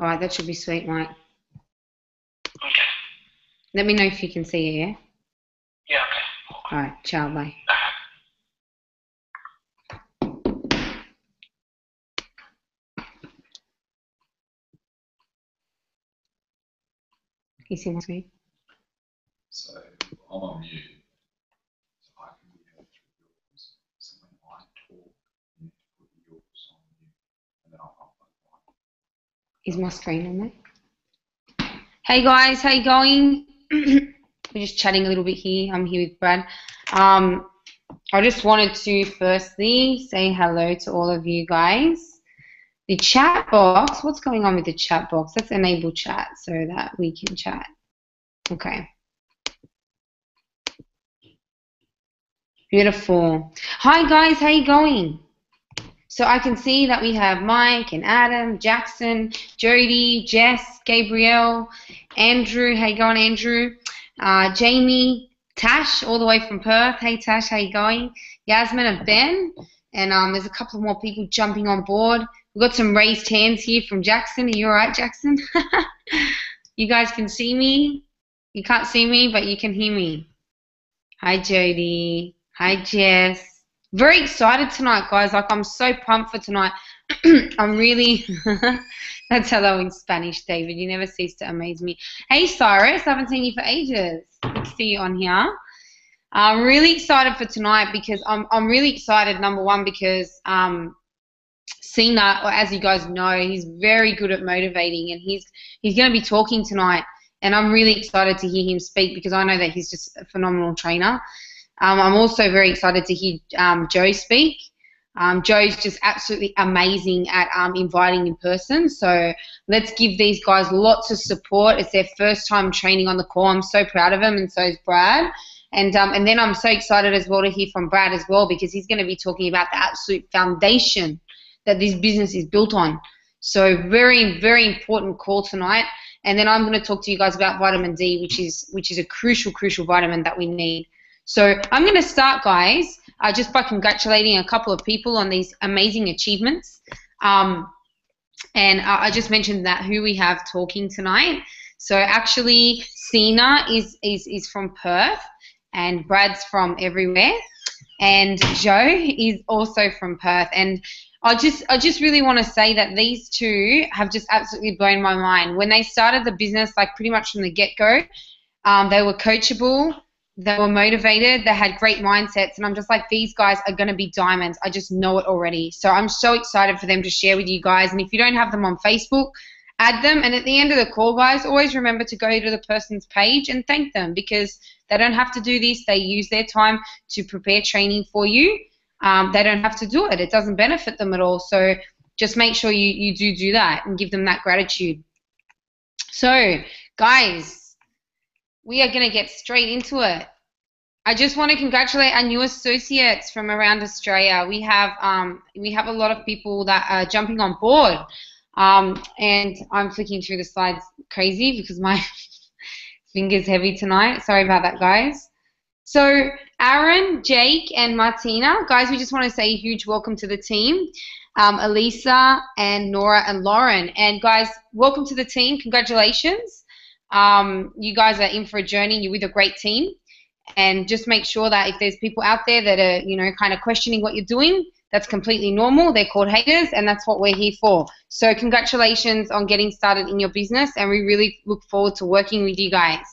All right, that should be sweet, Mike. Okay. Let me know if you can see it, yeah? Yeah, okay. All right, ciao, bye. Can you see my screen? So I'm on mute, so I can be heard through yours. So when I talk, you need to put yours on mute, and then I'll upload mine. Is my screen on there? Hey guys, how you going? We're just chatting a little bit here. I'm here with Brad. I just wanted to firstly say hello to all of you guys. The chat box, what's going on with the chat box? Let's enable chat so that we can chat. Okay. Beautiful. Hi guys, how you going? So I can see that we have Mike and Adam, Jackson, Jody, Jess, Gabrielle, Andrew. How you going, Andrew? Jamie, Tash, all the way from Perth. Hey Tash, how you going? Yasmin and Ben. And there's a couple more people jumping on board. We've got some raised hands here from Jackson. Are you all right, Jackson? You guys can see me. You can't see me, but you can hear me. Hi, Jody. Hi, Jess. Very excited tonight, guys. Like, I'm so pumped for tonight. I'm really... That's hello in Spanish, David. You never cease to amaze me. Hey, Cyrus. I haven't seen you for ages. Good to see you on here. I'm really excited for tonight because I'm really excited, number one, because Cena, or as you guys know, he's very good at motivating, and he's going to be talking tonight, and I'm really excited to hear him speak because I know that he's just a phenomenal trainer. I'm also very excited to hear Joe speak. Joe's just absolutely amazing at inviting in person, so let's give these guys lots of support. It's their first time training on the call. I'm so proud of them, and so is Brad. And then I'm so excited as well to hear from Brad as well, because he's going to be talking about the absolute foundation that this business is built on. So very, very important call tonight. And then I'm going to talk to you guys about vitamin D, which is a crucial vitamin that we need. So I'm going to start, guys, just by congratulating a couple of people on these amazing achievements. And I just mentioned that who we have talking tonight. So actually, Sina is from Perth, and Brad's from everywhere, and Joe is also from Perth. And I just really want to say that these two have just absolutely blown my mind. When they started the business, like pretty much from the get-go, they were coachable, they were motivated, they had great mindsets, and I'm just like, these guys are going to be diamonds. I just know it already. So I'm so excited for them to share with you guys. And if you don't have them on Facebook, add them. And at the end of the call, guys, always remember to go to the person's page and thank them, because they don't have to do this. They use their time to prepare training for you. They don't have to do it. It doesn't benefit them at all. So just make sure you do that and give them that gratitude. So, guys, we are going to get straight into it. I just want to congratulate our new associates from around Australia. We have a lot of people that are jumping on board. And I'm flicking through the slides crazy because my finger's heavy tonight. Sorry about that, guys. So Aaron, Jake, and Martina, guys, we just want to say a huge welcome to the team. Elisa and Nora and Lauren. And guys, welcome to the team. Congratulations. You guys are in for a journey. You're with a great team. And just make sure that if there's people out there that are, you know, kind of questioning what you're doing, that's completely normal. They're called haters, and that's what we're here for. So congratulations on getting started in your business, and we really look forward to working with you guys.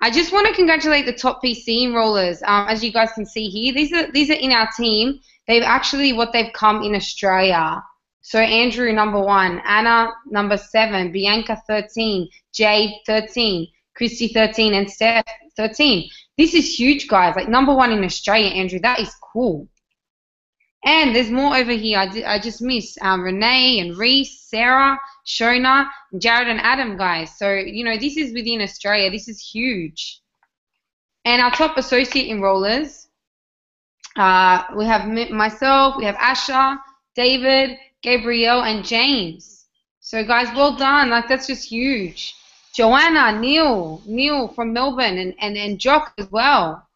I just want to congratulate the top PC enrollers. As you guys can see here, these are in our team. They've actually they've come in Australia. So Andrew, number 1, Anna, number 7, Bianca, 13, Jade, 13, Christy, 13, and Steph, 13. This is huge, guys. Like, number 1 in Australia, Andrew. That is cool. And there's more over here. I just missed Renee and Reese, Sarah, Shona, Jared and Adam, guys. So, you know, this is within Australia. This is huge. And our top associate enrollers, we have myself, we have Asha, David, Gabrielle, and James. So, guys, well done. Like, that's just huge. Joanna, Neil from Melbourne, and Jock as well.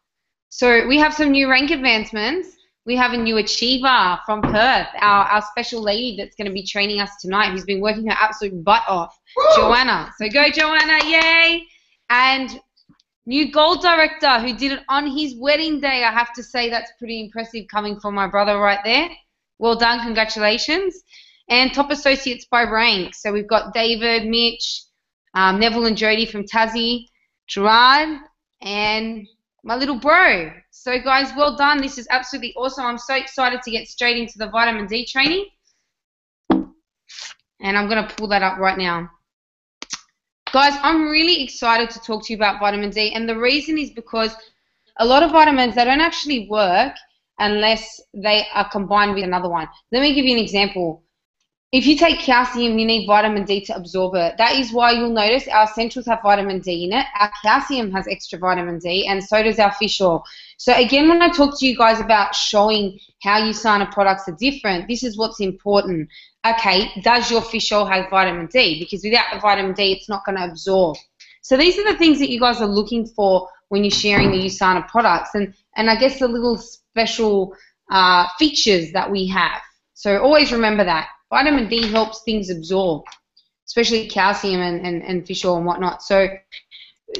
So we have some new rank advancements. we have a new achiever from Perth, our special lady that's going to be training us tonight, who's been working her absolute butt off, Joanna. So go, Joanna, yay! And new gold director who did it on his wedding day. I have to say that's pretty impressive coming from my brother right there. Well done, congratulations. And top associates by rank. So we've got David, Mitch, Neville and Jody from Tassie, Gerard, and my little bro. So guys, well done. This is absolutely awesome. I'm so excited to get straight into the vitamin D training. And I'm going to pull that up right now. Guys, I'm really excited to talk to you about vitamin D. And the reason is because a lot of vitamins, they don't actually work unless they are combined with another one. Let me give you an example. If you take calcium, you need vitamin D to absorb it. That is why you'll notice our essentials have vitamin D in it. Our calcium has extra vitamin D, and so does our fish oil. So again, when I talk to you guys about showing how USANA products are different, this is what's important. Okay, does your fish oil have vitamin D? Because without the vitamin D, it's not going to absorb. So these are the things that you guys are looking for when you're sharing the USANA products, and I guess the little special features that we have. So always remember that. Vitamin D helps things absorb, especially calcium and fish oil and whatnot. So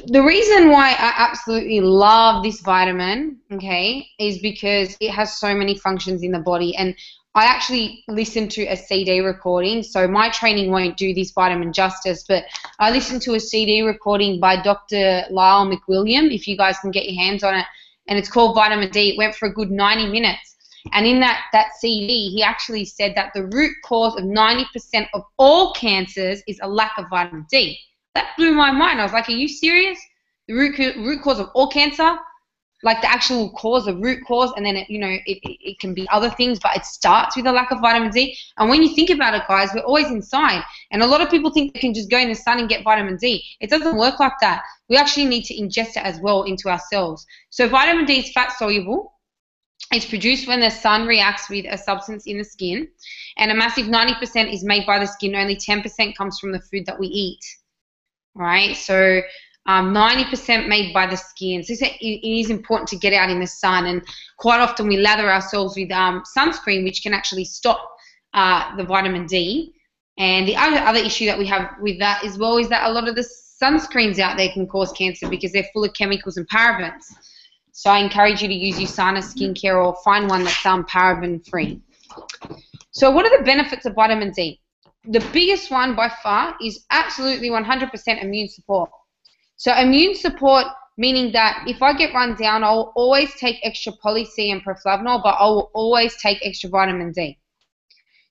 the reason why I absolutely love this vitamin, okay, is because it has so many functions in the body. And I actually listened to a CD recording, so my training won't do this vitamin justice, but I listened to a CD recording by Dr. Lyle McWilliam, if you guys can get your hands on it, and it's called Vitamin D. It went for a good 90 minutes. And in that CD, he actually said that the root cause of 90% of all cancers is a lack of vitamin D. That blew my mind. I was like, are you serious? The root cause of all cancer? Like the actual cause, the root cause, and then it can be other things, but it starts with a lack of vitamin D. And when you think about it, guys, we're always inside. And a lot of people think they can just go in the sun and get vitamin D. It doesn't work like that. We actually need to ingest it as well into our cells. So vitamin D is fat soluble. It's produced when the sun reacts with a substance in the skin, and a massive 90% is made by the skin. Only 10% comes from the food that we eat, right? So 90% made by the skin. So it is important to get out in the sun, and quite often we lather ourselves with sunscreen, which can actually stop the vitamin D. And the other issue that we have with that as well is that a lot of the sunscreens out there can cause cancer because they're full of chemicals and parabens. So I encourage you to use USANA skincare or find one that's paraben free. So what are the benefits of vitamin D? The biggest one by far is absolutely 100% immune support. So immune support, meaning that if I get run down, I'll always take extra poly C and proflavanol, but I will always take extra vitamin D.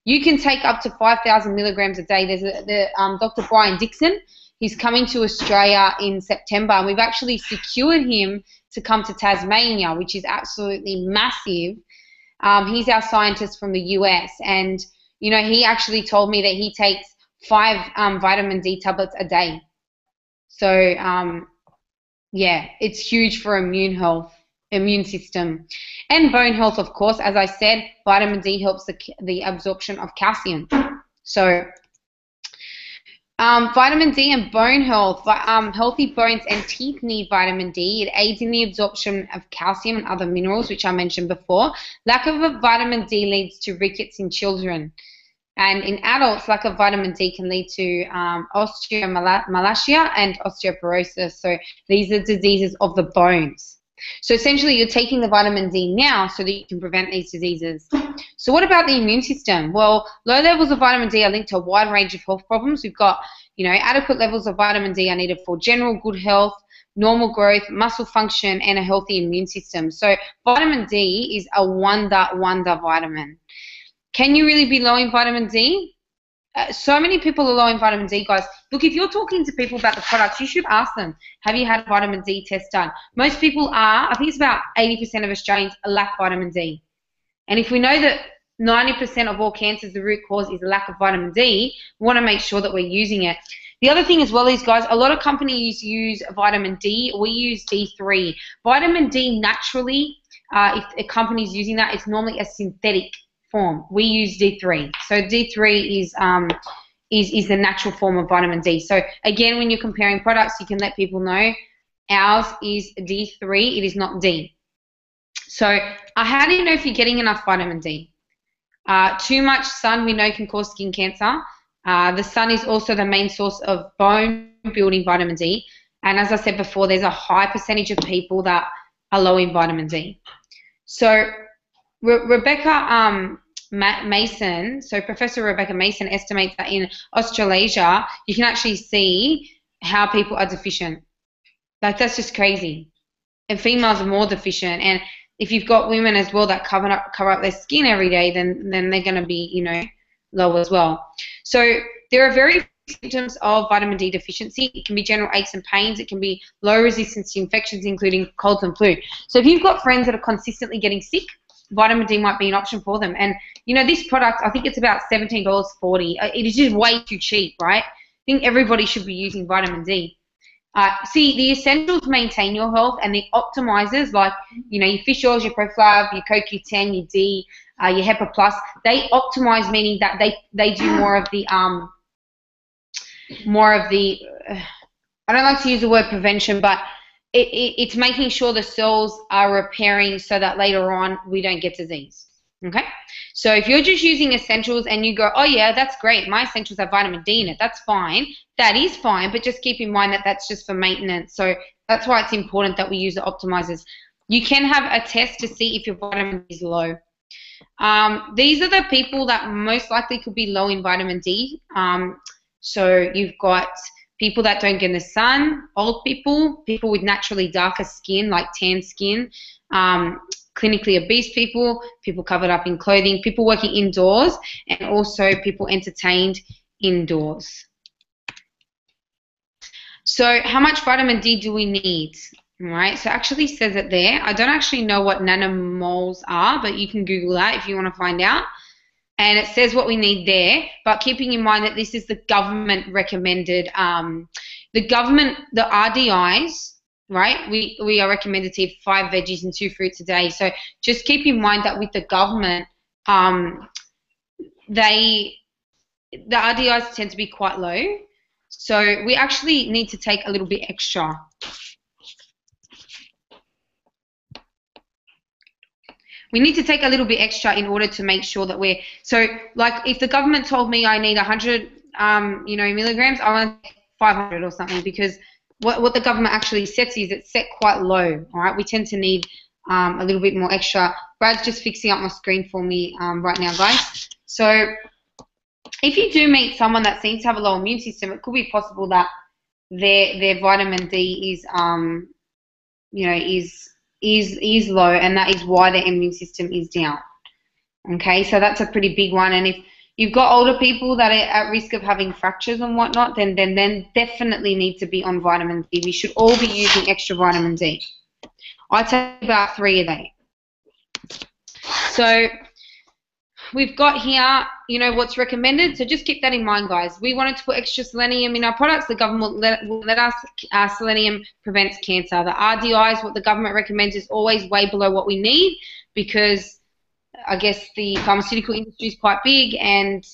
You can take up to 5,000 milligrams a day. There's Dr. Brian Dixon. He's coming to Australia in September, and we've actually secured him to come to Tasmania, which is absolutely massive. He's our scientist from the US, and he actually told me that he takes 5 vitamin D tablets a day. So yeah, it's huge for immune health, immune system, and bone health, of course. As I said, vitamin D helps the absorption of calcium. So vitamin D and bone health. Healthy bones and teeth need vitamin D. It aids in the absorption of calcium and other minerals, which I mentioned before. Lack of vitamin D leads to rickets in children. And in adults, lack of vitamin D can lead to osteomalacia and osteoporosis. So these are diseases of the bones. So essentially, you're taking the vitamin D now so that you can prevent these diseases. So what about the immune system? Well, low levels of vitamin D are linked to a wide range of health problems. We've got, adequate levels of vitamin D are needed for general good health, normal growth, muscle function, and a healthy immune system. So vitamin D is a wonder vitamin. Can you really be low in vitamin D? So many people are low in vitamin D, guys. Look, if you're talking to people about the products, you should ask them, have you had a vitamin D test done? Most people are. I think it's about 80% of Australians lack vitamin D. And if we know that 90% of all cancers, the root cause is a lack of vitamin D, we want to make sure that we're using it. The other thing as well is, guys, a lot of companies use vitamin D. We use D3. Vitamin D naturally, if a company is using that, it's normally a synthetic form. We use D3. So D3 is the natural form of vitamin D. So again, when you're comparing products, you can let people know ours is D3. It is not D. So how do you know if you're getting enough vitamin D? Too much sun we know can cause skin cancer. The sun is also the main source of bone-building vitamin D. And as I said before, there's a high percentage of people that are low in vitamin D. So Rebecca Mason, so Professor Rebecca Mason estimates that in Australasia, you can actually see how people are deficient. Like, that's just crazy. And females are more deficient. And if you've got women as well that cover up their skin every day, then they're going to be, you know, low as well. So there are very symptoms of vitamin D deficiency. It can be general aches and pains. It can be low resistance to infections, including colds and flu. So if you've got friends that are consistently getting sick, vitamin D might be an option for them. And, you know, this product, I think it's about $17.40. It is just way too cheap, right? I think everybody should be using vitamin D. See, the essentials maintain your health, and the optimizers, like, you know, your fish oils, your ProFlav, your CoQ10, your D, your HEPA Plus, they optimize, meaning that they do more of the I don't like to use the word prevention, but it's making sure the cells are repairing so that later on we don't get disease. Okay? So if you're just using essentials and you go, oh yeah, that's great, my essentials have vitamin D in it, that's fine. That is fine, but just keep in mind that that's just for maintenance. So that's why it's important that we use the optimizers. You can have a test to see if your vitamin D is low. These are the people that most likely could be low in vitamin D. So you've got people that don't get in the sun, old people, people with naturally darker skin like tan skin, clinically obese people, people covered up in clothing, people working indoors, and also people entertained indoors. So how much vitamin D do we need? All right, so it actually says it there. I don't actually know what nanomoles are, but you can Google that if you want to find out. And it says what we need there, but keeping in mind that this is the government recommended, the RDIs, right? We are recommended to eat 5 veggies and 2 fruits a day. So just keep in mind that with the government, the RDIs tend to be quite low. So we actually need to take a little bit extra. We need to take a little bit extra in order to make sure that we're, so like if the government told me I need 100 you know, milligrams, I want 500 or something, because what the government actually sets is it's set quite low. All right, we tend to need a little bit more extra. Brad's just fixing up my screen for me right now, guys. So if you do meet someone that seems to have a low immune system, it could be possible that their vitamin D is you know, is low, and that is why their immune system is down. Okay, so that's a pretty big one. And if you've got older people that are at risk of having fractures and whatnot, then definitely need to be on vitamin D. We should all be using extra vitamin D. I take about 3 a day. So we've got here, you know, what's recommended. So just keep that in mind, guys. We wanted to put extra selenium in our products. The government will let us. Selenium prevents cancer. The RDIs, what the government recommends, is always way below what we need, because I guess the pharmaceutical industry is quite big, and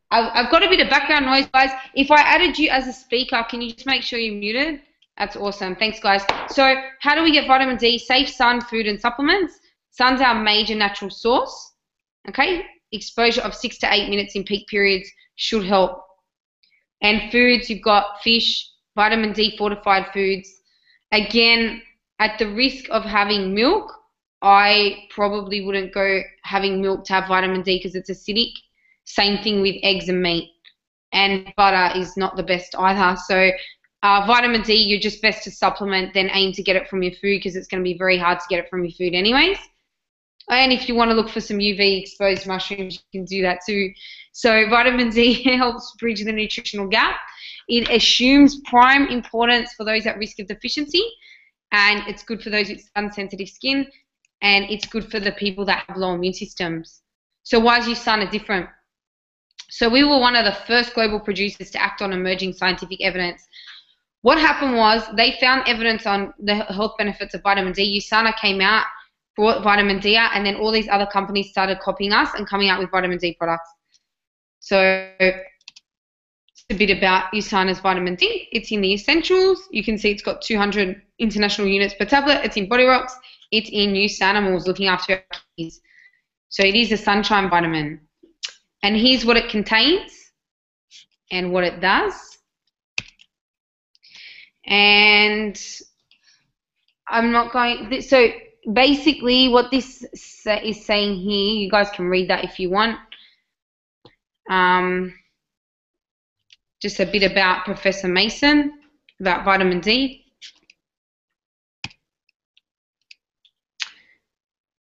I've got a bit of background noise, guys. If I added you as a speaker, can you just make sure you're muted? That's awesome. Thanks, guys. So how do we get vitamin D? Safe sun, food, and supplements. Sun's our major natural source. Okay? Exposure of 6 to 8 minutes in peak periods should help. And foods, you've got fish, vitamin D fortified foods. Again, at the risk of having milk, I probably wouldn't go having milk to have vitamin D because it's acidic. Same thing with eggs and meat. And butter is not the best either. So vitamin D, you're just best to supplement, then aim to get it from your food, because it's going to be very hard to get it from your food anyways. And if you want to look for some UV exposed mushrooms, you can do that too. So vitamin D helps bridge the nutritional gap. It assumes prime importance for those at risk of deficiency, and it's good for those with sun-sensitive skin, and it's good for the people that have low immune systems. So why is your sun are different? So we were one of the first global producers to act on emerging scientific evidence. What happened was they found evidence on the health benefits of vitamin D. USANA came out, brought vitamin D out, and then all these other companies started copying us and coming out with vitamin D products. So a bit about Usana's vitamin D. It's in the essentials. You can see it's got 200 international units per tablet. It's in Body Rocks. It's in Usanimals, looking after our kids. So it is a sunshine vitamin. And here's what it contains and what it does. And I'm not going, so basically what this is saying here, you guys can read that if you want. Just a bit about Professor Mason, about vitamin D.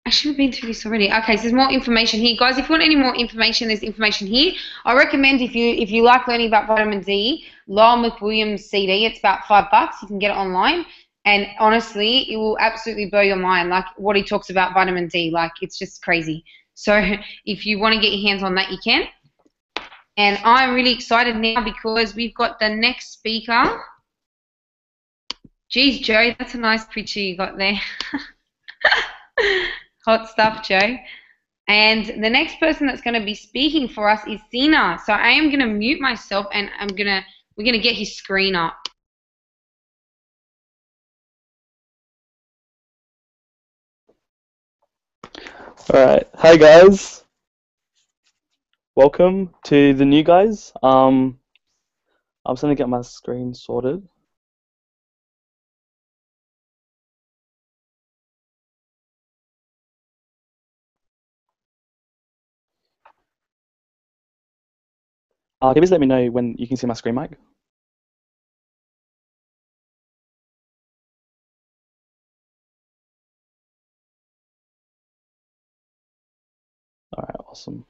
I should have been through this already. Okay, so there's more information here. Guys, if you want any more information, there's information here. I recommend if you like learning about vitamin D, Lyle McWilliams CD, it's about $5. You can get it online. And honestly, it will absolutely blow your mind, like what he talks about vitamin D. Like, it's just crazy. So if you want to get your hands on that, you can. And I'm really excited now because we've got the next speaker. Geez, Joe, that's a nice picture you got there. Hot stuff, Joe. And the next person that's going to be speaking for us is Sina. So I am going to mute myself and we're going to get his screen up. All right, hi guys. Welcome to the new guys. I'm just gonna get my screen sorted. Can you please let me know when you can see my screen, Mike? All right, awesome.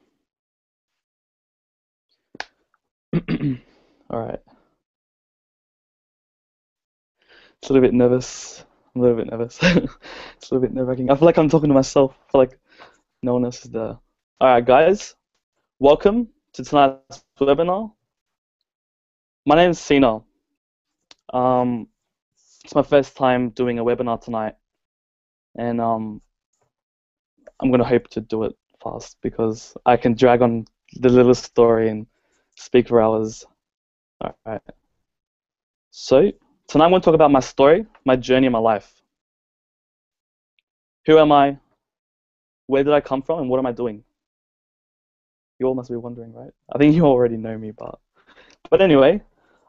All right. It's a little bit nervous. I'm a little bit nervous. It's a little bit nerve-wracking. I feel like I'm talking to myself. I feel like no one else is there. All right, guys. Welcome to tonight's webinar. My name is Sina. It's my first time doing a webinar tonight, and I'm gonna hope to do it fast because I can drag on the little story and speak for hours. All right. So tonight I'm going to talk about my story, my journey in my life. Who am I? Where did I come from? And what am I doing? You all must be wondering, right? I think you already know me, but anyway,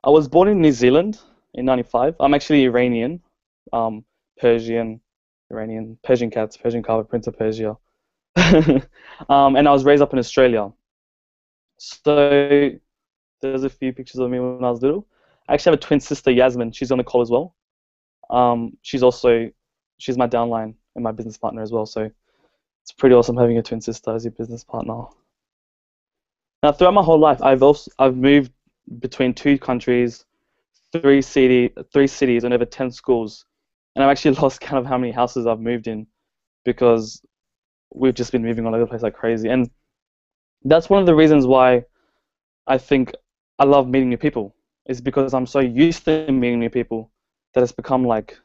I was born in New Zealand in '95. I'm actually Iranian, Persian cats, Persian carpet, Prince of Persia. And I was raised up in Australia. So there's a few pictures of me when I was little. I actually have a twin sister, Yasmin. She's on the call as well. She's my downline and my business partner as well. So it's pretty awesome having a twin sister as your business partner. Now, throughout my whole life, I've moved between 2 countries, 3 cities, and over 10 schools. And I've actually lost count of how many houses I've moved in because we've just been moving all over the place like crazy. And that's one of the reasons why I think I love meeting new people, is because I'm so used to meeting new people that it's become like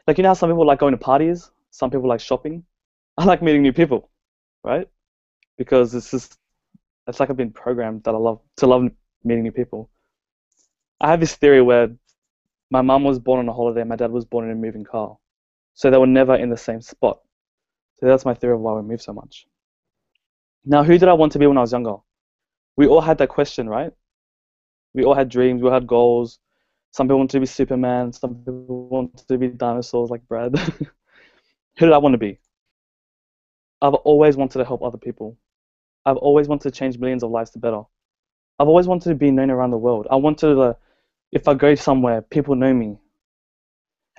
you know how some people like going to parties, some people like shopping. I like meeting new people, right? Because it's like I've been programmed that I love meeting new people. I have this theory where my mum was born on a holiday, my dad was born in a moving car, so they were never in the same spot. So that's my theory of why we move so much. Now, who did I want to be when I was younger? We all had that question, right? We all had dreams, we all had goals. Some people wanted to be Superman, some people wanted to be dinosaurs like Brad. Who did I want to be? I've always wanted to help other people. I've always wanted to change millions of lives to better. I've always wanted to be known around the world. I wanted to, if I go somewhere, people know me.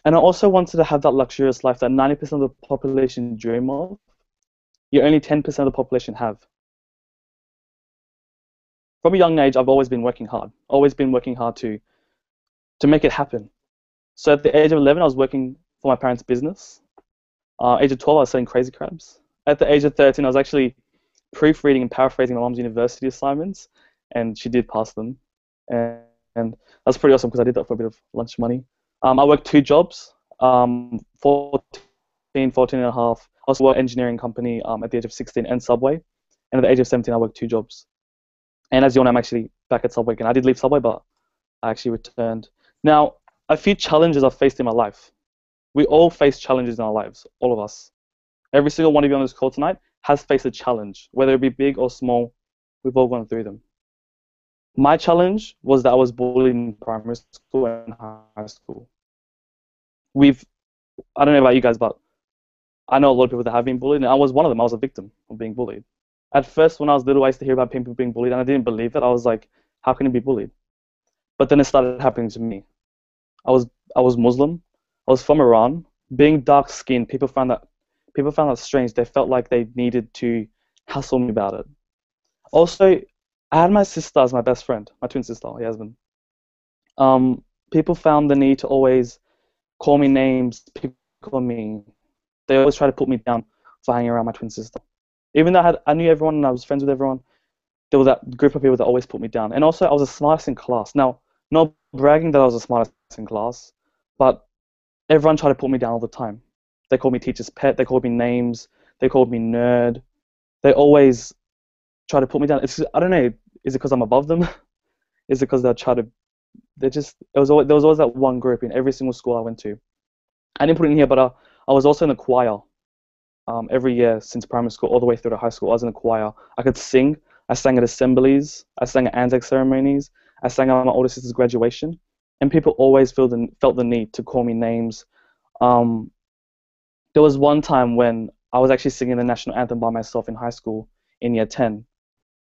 And I also wanted to have that luxurious life that 90% of the population dream of, yet only 10% of the population have. From a young age, I've always been working hard. To make it happen. So at the age of 11, I was working for my parents' business. Age of 12, I was selling crazy crabs. At the age of 13, I was actually proofreading and paraphrasing my mom's university assignments, and she did pass them. And that's pretty awesome because I did that for a bit of lunch money. I worked 2 jobs, 14 and a half. I also worked at an engineering company at the age of 16 and Subway. And at the age of 17, I worked 2 jobs. And as you all know, I'm actually back at Subway again. I did leave Subway, but I actually returned. Now, a few challenges I've faced in my life. We all face challenges in our lives, all of us. Every single one of you on this call tonight has faced a challenge, whether it be big or small. We've all gone through them. My challenge was that I was bullied in primary school and high school. I don't know about you guys, but I know a lot of people that have been bullied, and I was one of them. I was a victim of being bullied. At first, when I was little, I used to hear about people being bullied, and I didn't believe it. I was like, how can you be bullied? But then it started happening to me. I was Muslim. I was from Iran. Being dark-skinned, people found that strange. They felt like they needed to hassle me about it. Also, I had my sister as my best friend, my twin sister, Yasmin. People found the need to always call me names, pick on me. They always try to put me down for hanging around my twin sister. Even though I knew everyone and I was friends with everyone, there was that group of people that always put me down. And also, I was the smartest in class. Now, not bragging that I was the smartest in class, but everyone tried to put me down all the time. They called me teacher's pet. They called me names. They called me nerd. They always try to put me down. I don't know. Is it because I'm above them? Is it because there was always that one group in every single school I went to. I didn't put it in here, but I was also in the choir every year since primary school all the way through to high school. I was in the choir. I could sing. I sang at assemblies. I sang at Anzac ceremonies. I sang at my older sister's graduation. And people always felt the need to call me names. There was one time when I was actually singing the national anthem by myself in high school in year 10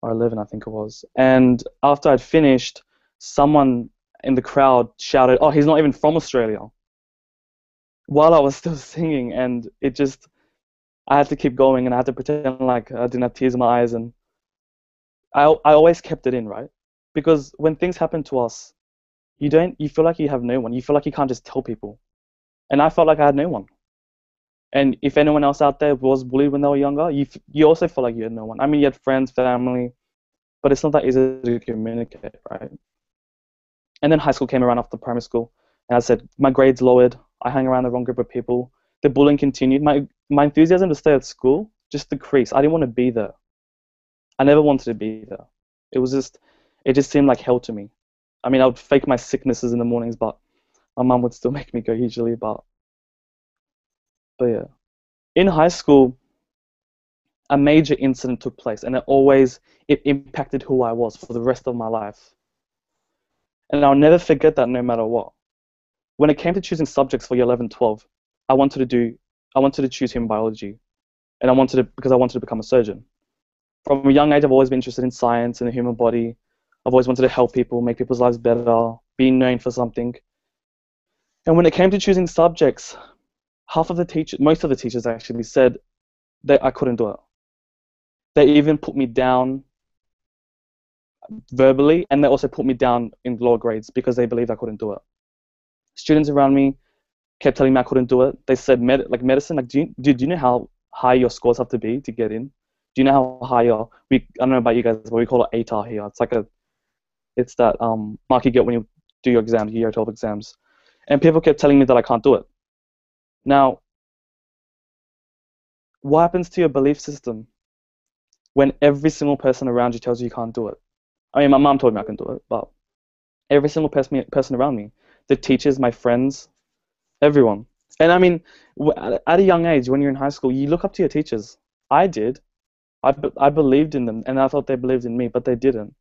or 11, I think it was. And after I'd finished, someone in the crowd shouted, "Oh, he's not even from Australia," while I was still singing. And I had to keep going, and I had to pretend like I didn't have tears in my eyes. And I always kept it in, right? Because when things happen to us, you feel like you have no one. You feel like you can't just tell people. And I felt like I had no one. And if anyone else out there was bullied when they were younger, you also felt like you had no one. I mean, you had friends, family, but it's not that easy to communicate, right? And then high school came around after primary school, and I said, my grades lowered. I hung around the wrong group of people. The bullying continued. My enthusiasm to stay at school just decreased. I didn't want to be there. I never wanted to be there. It just seemed like hell to me. I mean, I would fake my sicknesses in the mornings, but my mum would still make me go usually. But yeah. In high school, a major incident took place, and it impacted who I was for the rest of my life. And I'll never forget that no matter what. When it came to choosing subjects for year 11, 12, I wanted to choose human biology, and because I wanted to become a surgeon. From a young age, I've always been interested in science and the human body. I've always wanted to help people, make people's lives better, be known for something. And when it came to choosing subjects, most of the teachers actually said that I couldn't do it. They even put me down verbally, and they also put me down in lower grades because they believed I couldn't do it. Students around me kept telling me I couldn't do it. They said, medicine, like, do you know how high your scores have to be to get in? Do you know how high I don't know about you guys, but we call it ATAR here. It's that mark you get when you do your exams, year 12 exams. And people kept telling me that I can't do it. Now, what happens to your belief system when every single person around you tells you you can't do it? I mean, my mom told me I can do it, but every single person around me, the teachers, my friends, everyone. And I mean, at a young age, when you're in high school, you look up to your teachers. I did. I believed in them, and I thought they believed in me, but they didn't.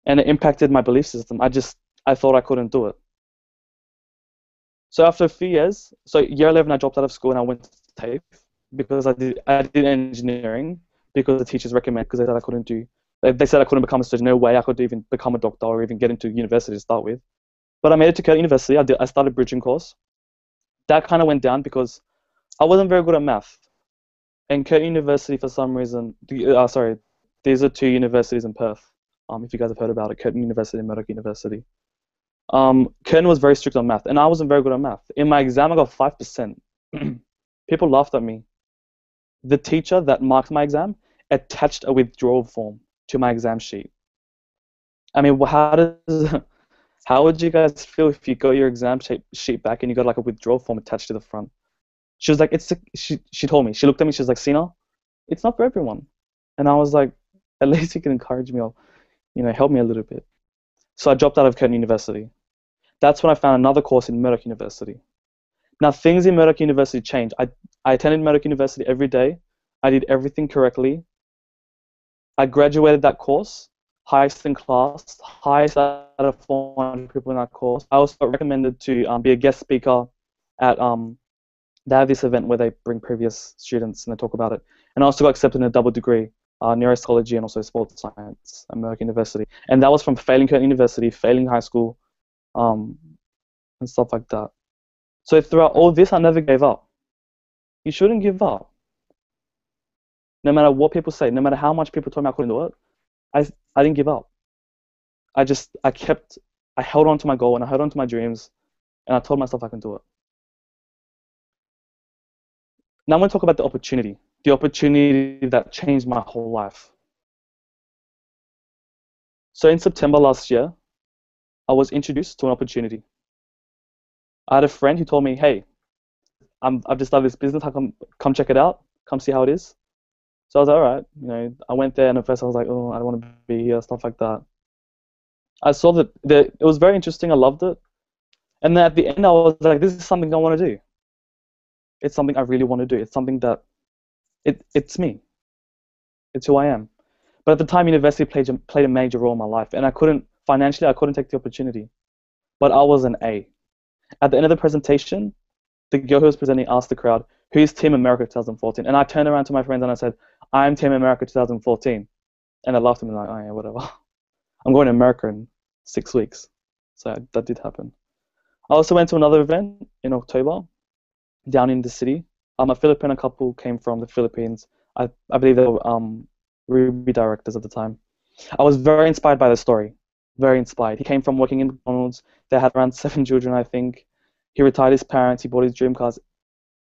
And it impacted my belief system. I thought I couldn't do it. So after a few years, year 11, I dropped out of school and I went to TAFE because I did engineering because the teachers recommended, because they said I couldn't do. They said I couldn't become a surgeon. No way I could even become a doctor or even get into university to start with. But I made it to Curtin University. I started a bridging course. That kind of went down because I wasn't very good at math. And Curtin University, for some reason, these are two universities in Perth. If you guys have heard about it, Curtin University and Murdoch University. Curtin was very strict on math, and I wasn't very good at math. In my exam, I got 5%. People laughed at me. The teacher that marked my exam attached a withdrawal form to my exam sheet. I mean, how would you guys feel if you got your exam sheet back and you got like a withdrawal form attached to the front? She was like, she told me, she looked at me, she was like, Sina, it's not for everyone. And I was like, at least you can encourage me, or help me a little bit. So I dropped out of Curtin University. That's when I found another course in Murdoch University. Now, things in Murdoch University changed. I attended Murdoch University every day. I did everything correctly. I graduated that course, highest in class, highest out of 400 people in that course. I also got recommended to be a guest speaker at, they have this event where they bring previous students and they talk about it. And I also got accepted in a double degree, neuropsychology and also sports science at Murdoch University. And that was from failing Curtin University, failing high school, and stuff like that. So throughout all this, I never gave up. You shouldn't give up. No matter what people say, no matter how much people told me I couldn't do it, I didn't give up. I held on to my goal and I held on to my dreams and I told myself I can do it. Now I'm going to talk about the opportunity that changed my whole life. So in September last year, I was introduced to an opportunity. I had a friend who told me, hey, I've just started this business, come check it out, come see how it is. So I was like, all right, I went there and at first I was like, oh, I don't want to be here, stuff like that. I saw that it was very interesting, I loved it. And then at the end I was like, this is something I want to do. It's something I really want to do. It's something that, it's me. It's who I am. But at the time, university played a major role in my life, and financially, I couldn't take the opportunity. But I was an A. At the end of the presentation, the girl who was presenting asked the crowd, who's Team America 2014? And I turned around to my friends and I said, I'm Team America 2014. And they laughed at me like, oh yeah, whatever. I'm going to America in 6 weeks. So that did happen. I also went to another event in October, down in the city. A Filipino couple came from the Philippines. I believe they were Ruby directors at the time. I was very inspired by their story. Very inspired. He came from working in McDonald's. They had around 7 children, I think. He retired his parents. He bought his dream cars.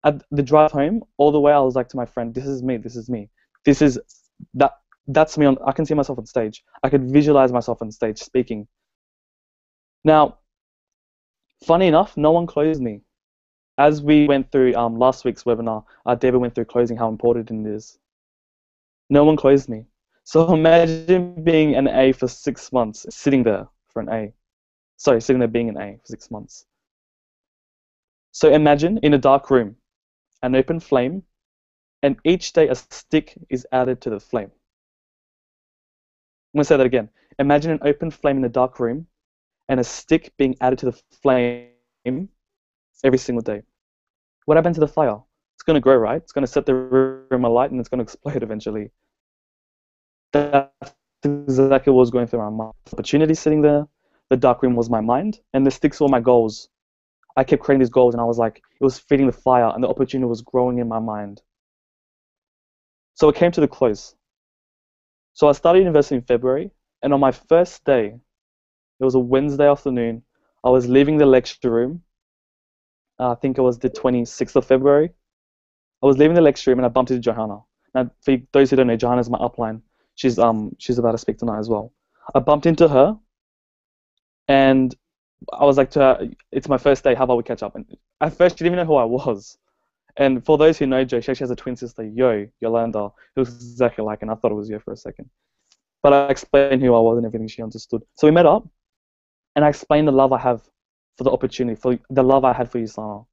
At the drive home, all the way, I was like to my friend, this is me, this is me. That's me. I can see myself on stage. I could visualize myself on stage speaking. Now, funny enough, no one closed me. As we went through last week's webinar, David went through closing, how important it is. No one closed me. So imagine being an A for 6 months, sitting there for an A. Sorry, sitting there being an A for 6 months. So imagine in a dark room, an open flame, and each day a stick is added to the flame. I'm going to say that again. Imagine an open flame in a dark room, and a stick being added to the flame every single day. What happened to the fire? It's going to grow, right? It's going to set the room alight, and it's going to explode eventually. That's exactly what was going through my mind. Opportunity sitting there, the dark room was my mind, and the sticks were my goals. I kept creating these goals, and I was like, it was feeding the fire, and the opportunity was growing in my mind. So it came to the close. So I started university in February, and on my first day, it was a Wednesday afternoon, I was leaving the lecture room. I think it was the 26th of February. I was leaving the lecture room, and I bumped into Johanna. Now, for those who don't know, Johanna's my upline. She's about to speak tonight as well. I bumped into her, and I was like to her, it's my first day, how about we catch up? And at first, she didn't even know who I was. And for those who know Jo, she actually has a twin sister, Yolanda, who looks exactly like, and I thought it was Yo for a second. But I explained who I was and everything, she understood. So we met up, and I explained the love I have for the opportunity, for the love I had for Usana.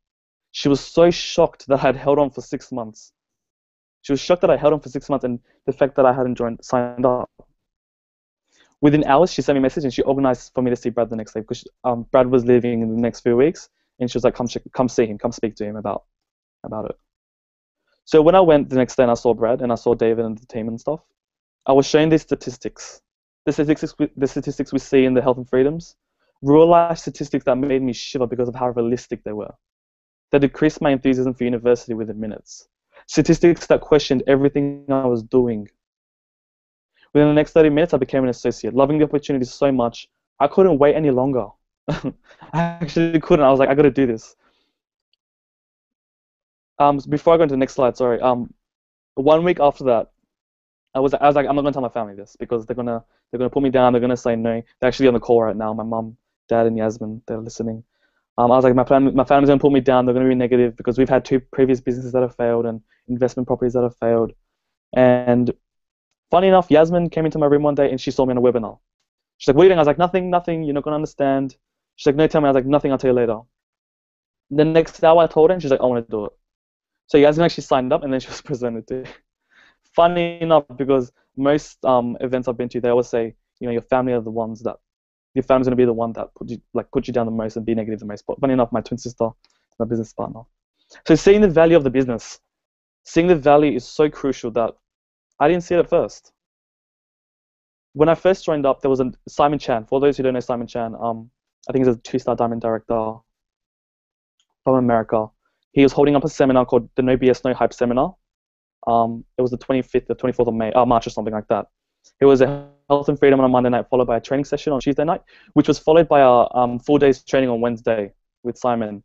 She was so shocked that I had held on for 6 months. She was shocked that I held on for 6 months and the fact that I hadn't signed up. Within hours, she sent me a message and she organized for me to see Brad the next day because Brad was leaving in the next few weeks, and she was like, come see him, come speak to him about it. So when I went the next day and I saw Brad and I saw David and the team and stuff, I was showing these statistics. The statistics we see in the health and freedoms, real life statistics that made me shiver because of how realistic they were. They decreased my enthusiasm for university within minutes. Statistics that questioned everything I was doing. Within the next 30 minutes, I became an associate, loving the opportunity so much, I couldn't wait any longer. I actually couldn't. I was like, I got to do this. Before I go into the next slide, sorry. 1 week after that, I was like, I'm not gonna tell my family this because they're gonna put me down. They're gonna say no. They're actually on the call right now. My mum, dad, and Yasmin, they're listening. I was like, my family's gonna put me down. They're gonna be negative because we've had 2 previous businesses that have failed and investment properties that have failed. And funny enough, Yasmin came into my room one day and she saw me on a webinar. She's like, what are you doing? I was like, nothing, nothing, you're not going to understand. She's like, no, tell me. I was like, nothing, I'll tell you later. The next hour I told her, and she's like, I want to do it. So Yasmin actually signed up, and then she was presented to. Funny enough, because most events I've been to, they always say, your family are the ones that, your family's going to be the one that put you down the most and be negative the most. But funny enough, my twin sister, my business partner. So seeing the value of the business, seeing the value is so crucial that I didn't see it at first. When I first joined up, there was a Simon Chan. For those who don't know Simon Chan, I think he's a 2-star diamond director from America. He was holding up a seminar called the No BS No Hype seminar. It was the 25th or 24th of March or something like that. It was a health and freedom on a Monday night, followed by a training session on Tuesday night, which was followed by a 4 days training on Wednesday with Simon.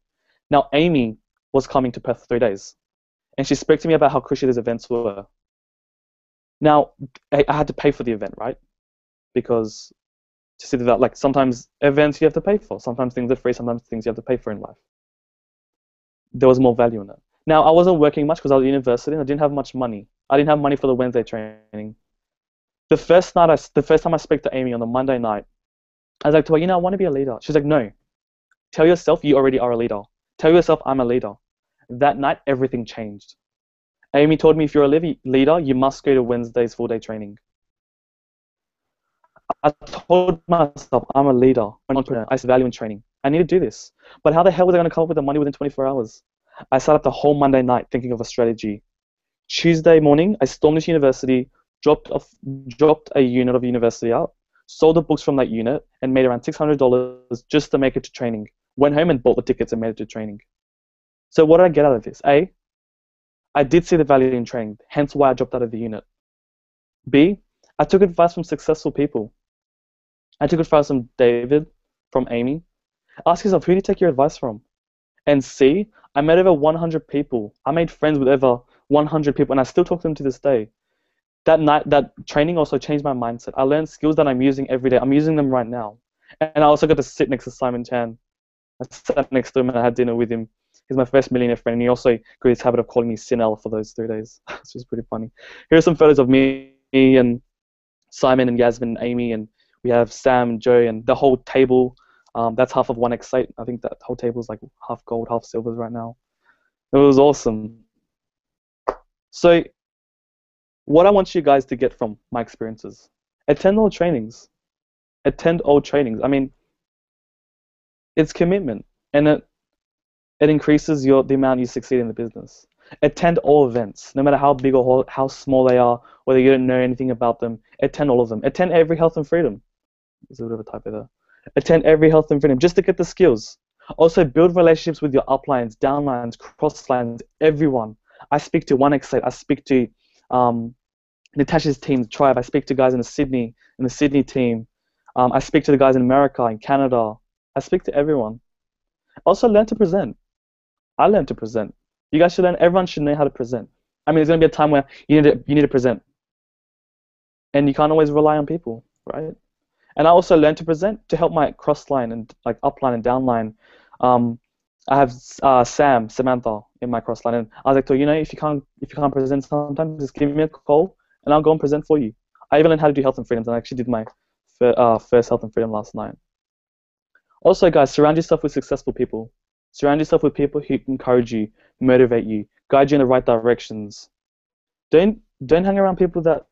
Now, Amy was coming to Perth for 3 days, and she spoke to me about how crucial these events were. Now, I had to pay for the event, right? Because to see that, like, sometimes events you have to pay for, sometimes things are free, sometimes things you have to pay for in life. There was more value in it. Now, I wasn't working much because I was at university and I didn't have much money. I didn't have money for the Wednesday training. The first time I spoke to Amy on the Monday night, I was like to her, I want to be a leader. She's like, no. Tell yourself you already are a leader. Tell yourself I'm a leader. That night, everything changed. Amy told me if you're a leader, you must go to Wednesday's 4-day training. I told myself I'm a leader, an entrepreneur. I see value in training. I need to do this. But how the hell was I going to come up with the money within 24 hours? I sat up the whole Monday night thinking of a strategy. Tuesday morning, I stormed into university, dropped a unit of university out, sold the books from that unit, and made around $600 just to make it to training. Went home and bought the tickets and made it to training. So what did I get out of this? A, I did see the value in training, hence why I dropped out of the unit. B, I took advice from successful people. I took advice from David, from Amy. Ask yourself, who do you take your advice from? And C, I met over 100 people. I made friends with over 100 people, and I still talk to them to this day. That training also changed my mindset. I learned skills that I'm using every day. I'm using them right now. And I also got to sit next to Simon Chan. I sat next to him and I had dinner with him. He's my first millionaire friend, and he also grew his habit of calling me Sinel for those 3 days. Which was pretty funny. Here are some photos of me and Simon and Yasmin and Amy, and we have Sam and Joe and the whole table. That's half of 1x8. I think that whole table is like half gold, half silver right now. It was awesome. So what I want you guys to get from my experiences, attend all trainings. Attend all trainings. I mean, it's commitment, and it increases the amount you succeed in the business. Attend all events, no matter how big or how small they are, whether you don't know anything about them. Attend all of them. Attend every health and freedom. There's a bit of a typo there. Attend every health and freedom just to get the skills. Also, build relationships with your uplines, downlines, crosslines, everyone. I speak to 1x8. I speak to Natasha's team, Tribe. I speak to guys in the Sydney team. I speak to the guys in America, in Canada. I speak to everyone. Also, learn to present. I learned to present. You guys should learn. Everyone should know how to present. I mean, there's going to be a time where you need to present, and you can't always rely on people, right? And I also learned to present to help my crossline and like upline and downline. I have Samantha in my crossline, and I was like, if you can't present sometimes, just give me a call, and I'll go and present for you. I even learned how to do health and freedoms, and I actually did my first health and freedom last night. Also, guys, surround yourself with successful people. Surround yourself with people who encourage you, motivate you, guide you in the right directions. Don't hang around people that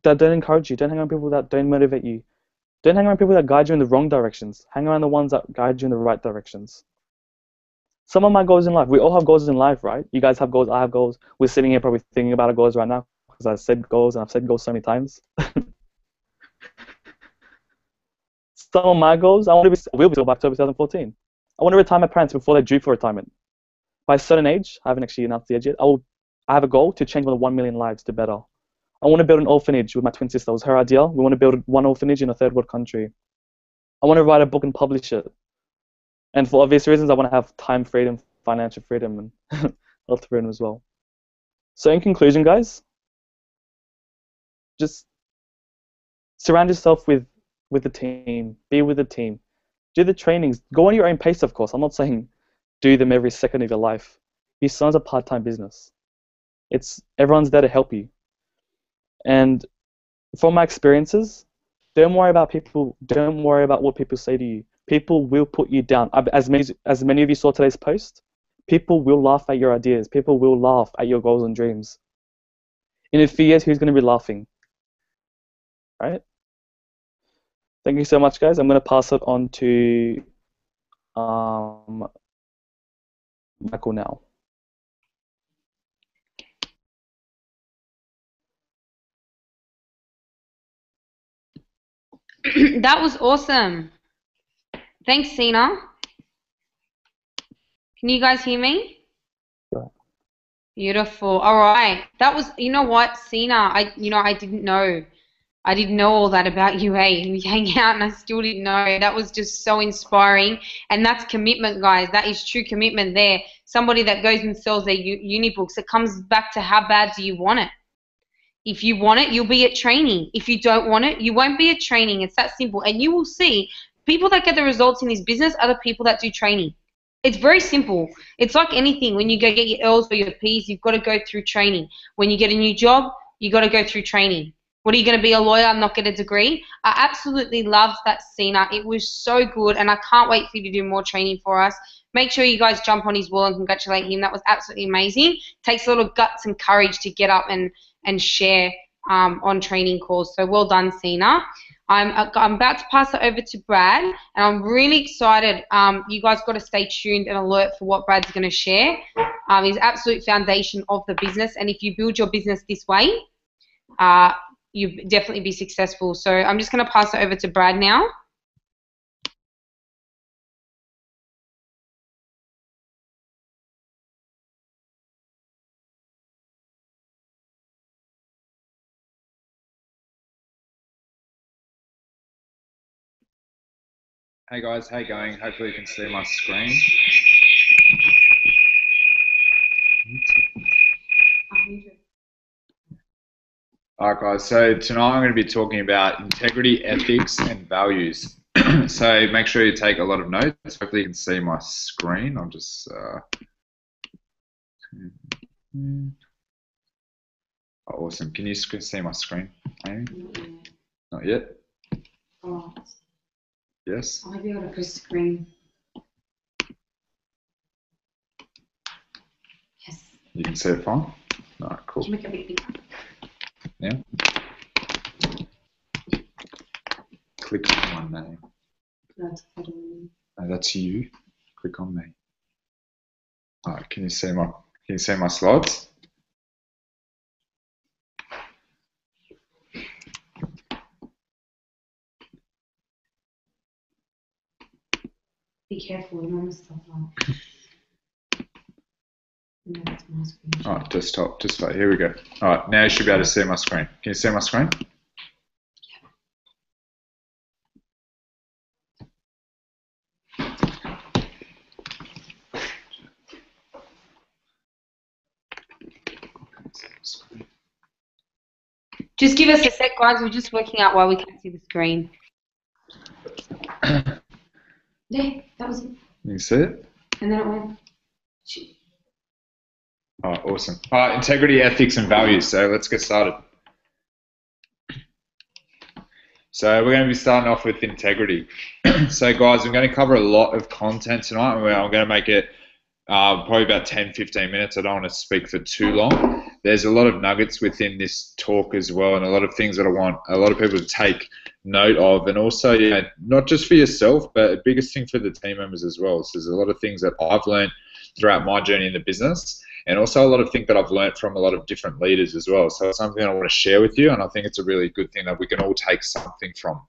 don't encourage you. Don't hang around people that don't motivate you. Don't hang around people that guide you in the wrong directions. Hang around the ones that guide you in the right directions. Some of my goals in life, we all have goals in life, right? You guys have goals, I have goals. We're sitting here probably thinking about our goals right now because I said goals, and I've said goals so many times. Some of my goals, will be still by October 2014. I want to retire my parents before they're due for retirement. By a certain age, I haven't actually announced the age yet, I have a goal to change more than 1 million lives to better. I want to build an orphanage with my twin sister. It was her idea. We want to build one orphanage in a third world country. I want to write a book and publish it. And for obvious reasons, I want to have time freedom, financial freedom, and health freedom as well. So in conclusion, guys, just surround yourself with the team. Be with the team. Do the trainings. Go on your own pace, of course. I'm not saying do them every second of your life. Your son's a part-time business. Everyone's there to help you. And from my experiences, don't worry about people. Don't worry about what people say to you. People will put you down. As many of you saw today's post, people will laugh at your ideas. People will laugh at your goals and dreams. In a few years, who's going to be laughing? Right? Thank you so much, guys. I'm going to pass it on to Michael now. That was awesome. Thanks, Sina. Can you guys hear me? Yeah. Beautiful. All right. That was, you know what, Sina, I didn't know. I didn't know all that about you, eh? We hang out and I still didn't know. That was just so inspiring. And that's commitment, guys. That is true commitment there. Somebody that goes and sells their uni books. It comes back to how bad do you want it? If you want it, you'll be at training. If you don't want it, you won't be at training. It's that simple. And you will see people that get the results in this business are the people that do training. It's very simple. It's like anything. When you go get your L's or your P's, you've got to go through training. When you get a new job, you've got to go through training. What are you going to be, a lawyer and not get a degree? I absolutely loved that, Sina. It was so good, and I can't wait for you to do more training for us. Make sure you guys jump on his wall and congratulate him. That was absolutely amazing. Takes a lot of guts and courage to get up and share on training calls. So well done, Sina. I'm about to pass it over to Brad, and I'm really excited. You guys got to stay tuned and alert for what Brad's going to share. He's absolute foundation of the business, and if you build your business this way, you'll definitely be successful. So I'm just going to pass it over to Brad now. Hey guys, how you going? Hopefully you can see my screen. Alright guys, so tonight I'm going to be talking about integrity, ethics and values. So make sure you take a lot of notes. Hopefully you can see my screen. I'll just oh, awesome. Can you see my screen, Amy? Not yet? Oh. Yes? I might be able to press screen. Yes. You can see it fine? Alright, cool. Can you make it a bit bigger? Yeah? Click on my name. No, it's not on me. No, that's you. Click on me. Alright, can you see my slides? Be careful, enormous stuff like. No, that's my screen. Alright, desktop, just wait, here we go. Alright, now you should be able to see my screen. Can you see my screen? Just give us a sec, guys. We're just working out why we can't see the screen. Yeah, that was it. You can see it? And then it went. Alright, awesome. Alright, integrity, ethics and values. So let's get started. So we're going to be starting off with integrity. So guys, I'm going to cover a lot of content tonight. I'm going to make it probably about 10-15 minutes. I don't want to speak for too long. There's a lot of nuggets within this talk as well, and a lot of things that I want a lot of people to take note of, and also, you know, not just for yourself, but the biggest thing for the team members as well. So there's a lot of things that I've learned throughout my journey in the business, and also a lot of things that I've learned from a lot of different leaders as well. So it's something I want to share with you, and I think it's a really good thing that we can all take something from.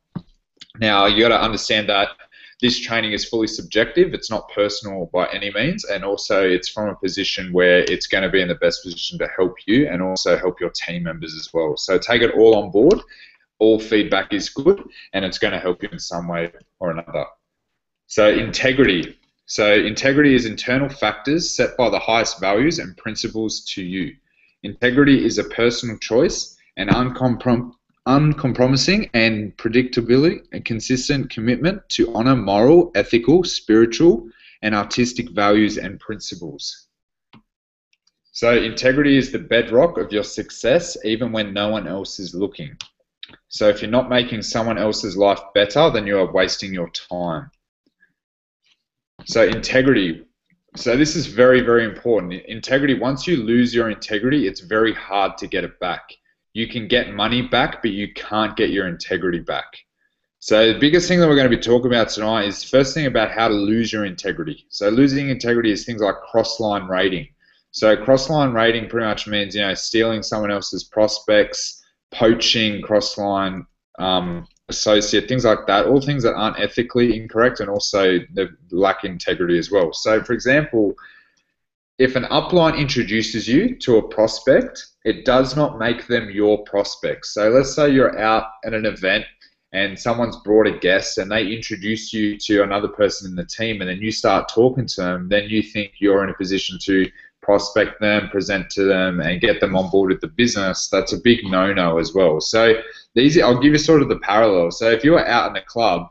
Now, you got to understand that this training is fully subjective. It's not personal by any means, and also it's from a position where it's going to be in the best position to help you and also help your team members as well. So take it all on board. All feedback is good, and it's going to help you in some way or another. So integrity. So integrity is internal factors set by the highest values and principles to you. Integrity is a personal choice and uncompromising and predictability and consistent commitment to honor moral, ethical, spiritual, and artistic values and principles. So integrity is the bedrock of your success even when no one else is looking. So if you're not making someone else's life better, then you are wasting your time. So integrity. So this is very, very important. Integrity, once you lose your integrity, it's very hard to get it back. You can get money back, but you can't get your integrity back. So the biggest thing that we're going to be talking about tonight is first thing about how to lose your integrity. So losing integrity is things like cross-line rating. So cross-line rating pretty much means, stealing someone else's prospects, poaching, cross-line associate, things like that, all things that aren't ethically incorrect and also they lack integrity as well. So for example, if an upline introduces you to a prospect, it does not make them your prospect. So let's say you're out at an event and someone's brought a guest and they introduce you to another person in the team and then you start talking to them, then you think you're in a position to prospect them, present to them, and get them on board with the business. That's a big no-no as well. So I'll give you sort of the parallel. So if you're out in a club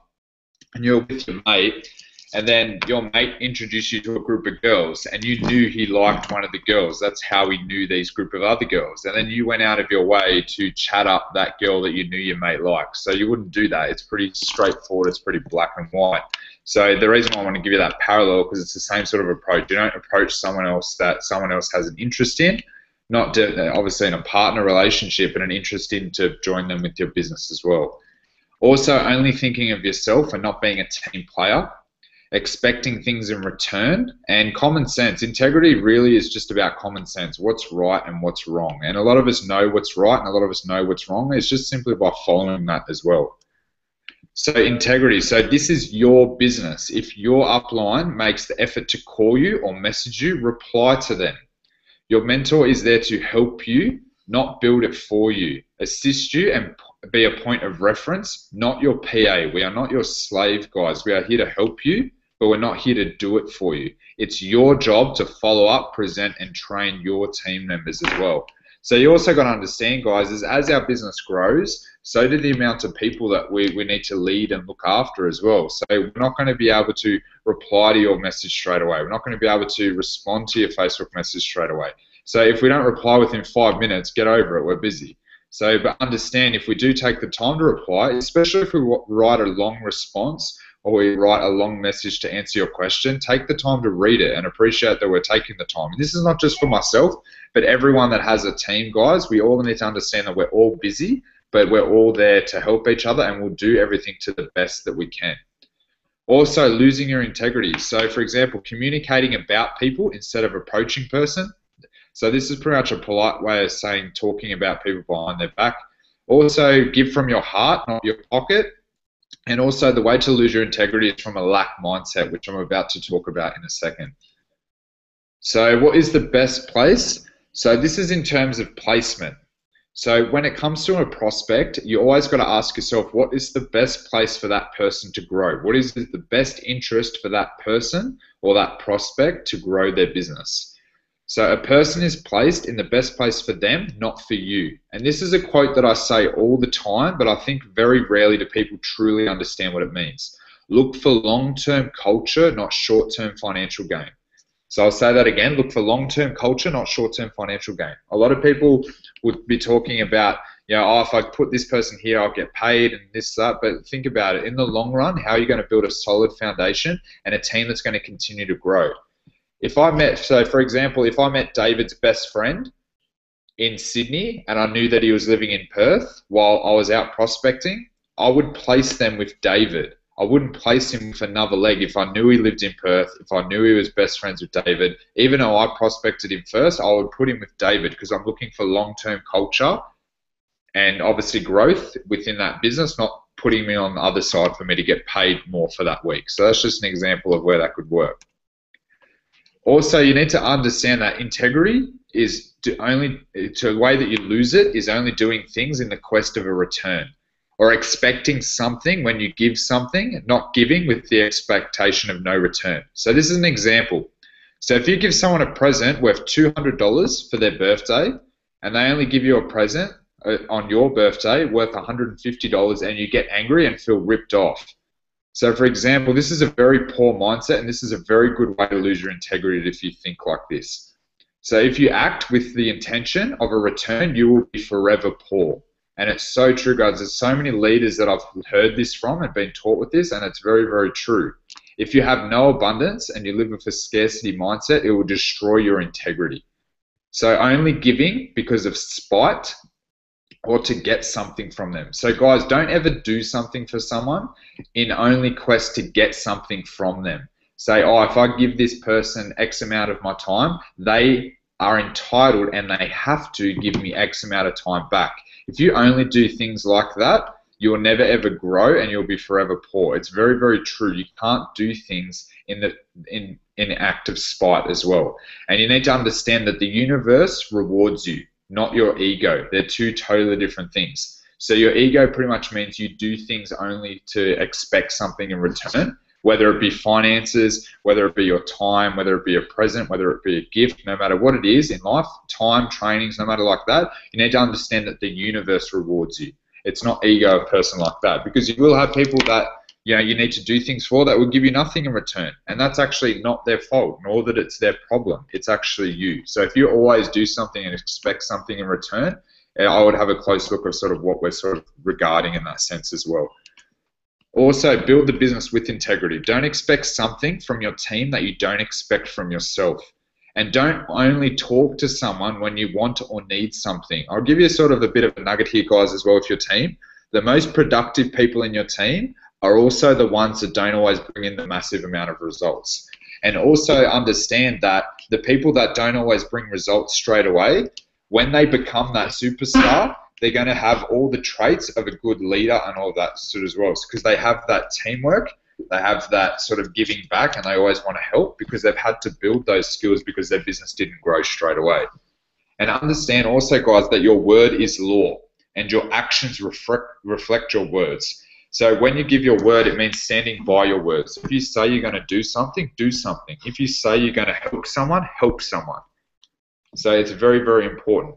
and you're with your mate, and then your mate introduced you to a group of girls, and you knew he liked one of the girls. That's how he knew these group of other girls. And then you went out of your way to chat up that girl that you knew your mate liked. So you wouldn't do that. It's pretty straightforward. It's pretty black and white. So the reason why I want to give you that parallel, because it's the same sort of approach. You don't approach someone else that someone else has an interest in, not obviously in a partner relationship, and an interest in to join them with your business as well. Also, only thinking of yourself and not being a team player, expecting things in return, and common sense. Integrity really is just about common sense, what's right and what's wrong. And a lot of us know what's right and a lot of us know what's wrong. It's just simply by following that as well. So integrity, so this is your business. If your upline makes the effort to call you or message you, reply to them. Your mentor is there to help you, not build it for you, assist you and be a point of reference, not your PA. We are not your slave, guys. We are here to help you, but we're not here to do it for you. It's your job to follow up, present, and train your team members as well. So you also got to understand, guys, is as our business grows, so do the amount of people that we need to lead and look after as well. So we're not going to be able to reply to your message straight away. We're not going to be able to respond to your Facebook message straight away. So if we don't reply within 5 minutes, get over it. We're busy. So, but understand, if we do take the time to reply, especially if we write a long response or we write a long message to answer your question, take the time to read it and appreciate that we're taking the time. And this is not just for myself, but everyone that has a team, guys. We all need to understand that we're all busy, but we're all there to help each other, and we'll do everything to the best that we can. Also, losing your integrity. So, for example, communicating about people instead of approaching person. So this is pretty much a polite way of saying talking about people behind their back. Also, give from your heart, not your pocket. And also, the way to lose your integrity is from a lack mindset, which I'm about to talk about in a second. So what is the best place? So this is in terms of placement. So when it comes to a prospect, you always got to ask yourself, what is the best place for that person to grow? What is the best interest for that person or that prospect to grow their business? So a person is placed in the best place for them, not for you. And this is a quote that I say all the time, but I think very rarely do people truly understand what it means. Look for long-term culture, not short-term financial gain. So I'll say that again, look for long-term culture, not short-term financial gain. A lot of people would be talking about, oh, if I put this person here, I'll get paid and this, that. But think about it. In the long run, how are you going to build a solid foundation and a team that's going to continue to grow? So for example, if I met David's best friend in Sydney and I knew that he was living in Perth while I was out prospecting, I would place them with David. I wouldn't place him with another leg if I knew he lived in Perth, if I knew he was best friends with David. Even though I prospected him first, I would put him with David because I'm looking for long-term culture and obviously growth within that business, not putting me on the other side for me to get paid more for that week. So that's just an example of where that could work. Also, you need to understand that integrity is the way that you lose it is only doing things in the quest of a return, or expecting something when you give something, not giving with the expectation of no return. So this is an example. So if you give someone a present worth $200 for their birthday, and they only give you a present on your birthday worth $150, and you get angry and feel ripped off. So for example, this is a very poor mindset, and this is a very good way to lose your integrity if you think like this. So if you act with the intention of a return, you will be forever poor. And it's so true, guys. There's so many leaders that I've heard this from and been taught with this, and it's very, very true. If you have no abundance and you live with a scarcity mindset, it will destroy your integrity. So only giving because of spite or to get something from them. So guys, don't ever do something for someone in only quest to get something from them. Say, oh, if I give this person X amount of my time, they are entitled and they have to give me X amount of time back. If you only do things like that, you will never ever grow and you'll be forever poor. It's very, very true. You can't do things in act of spite as well. And you need to understand that the universe rewards you, not your ego. They're two totally different things. So your ego pretty much means you do things only to expect something in return, whether it be finances, whether it be your time, whether it be a present, whether it be a gift, no matter what it is in life, time, trainings, no matter like that, you need to understand that the universe rewards you. It's not ego, a person like that, because you will have people that you need to do things for that will give you nothing in return, and that's actually not their fault, nor that it's their problem. It's actually you. So if you always do something and expect something in return, I would have a close look of sort of what we're sort of regarding in that sense as well. Also, build the business with integrity. Don't expect something from your team that you don't expect from yourself. And don't only talk to someone when you want or need something. I'll give you sort of a bit of a nugget here, guys, as well with your team. The most productive people in your team are also the ones that don't always bring in the massive amount of results. And also understand that the people that don't always bring results straight away, when they become that superstar, they're going to have all the traits of a good leader and all that sort as well, because they have that teamwork, they have that sort of giving back, and they always want to help because they've had to build those skills because their business didn't grow straight away. And understand also, guys, that your word is law and your actions reflect your words. So when you give your word, it means standing by your words. If you say you're going to do something, do something. If you say you're going to help someone, help someone. So it's very, very important.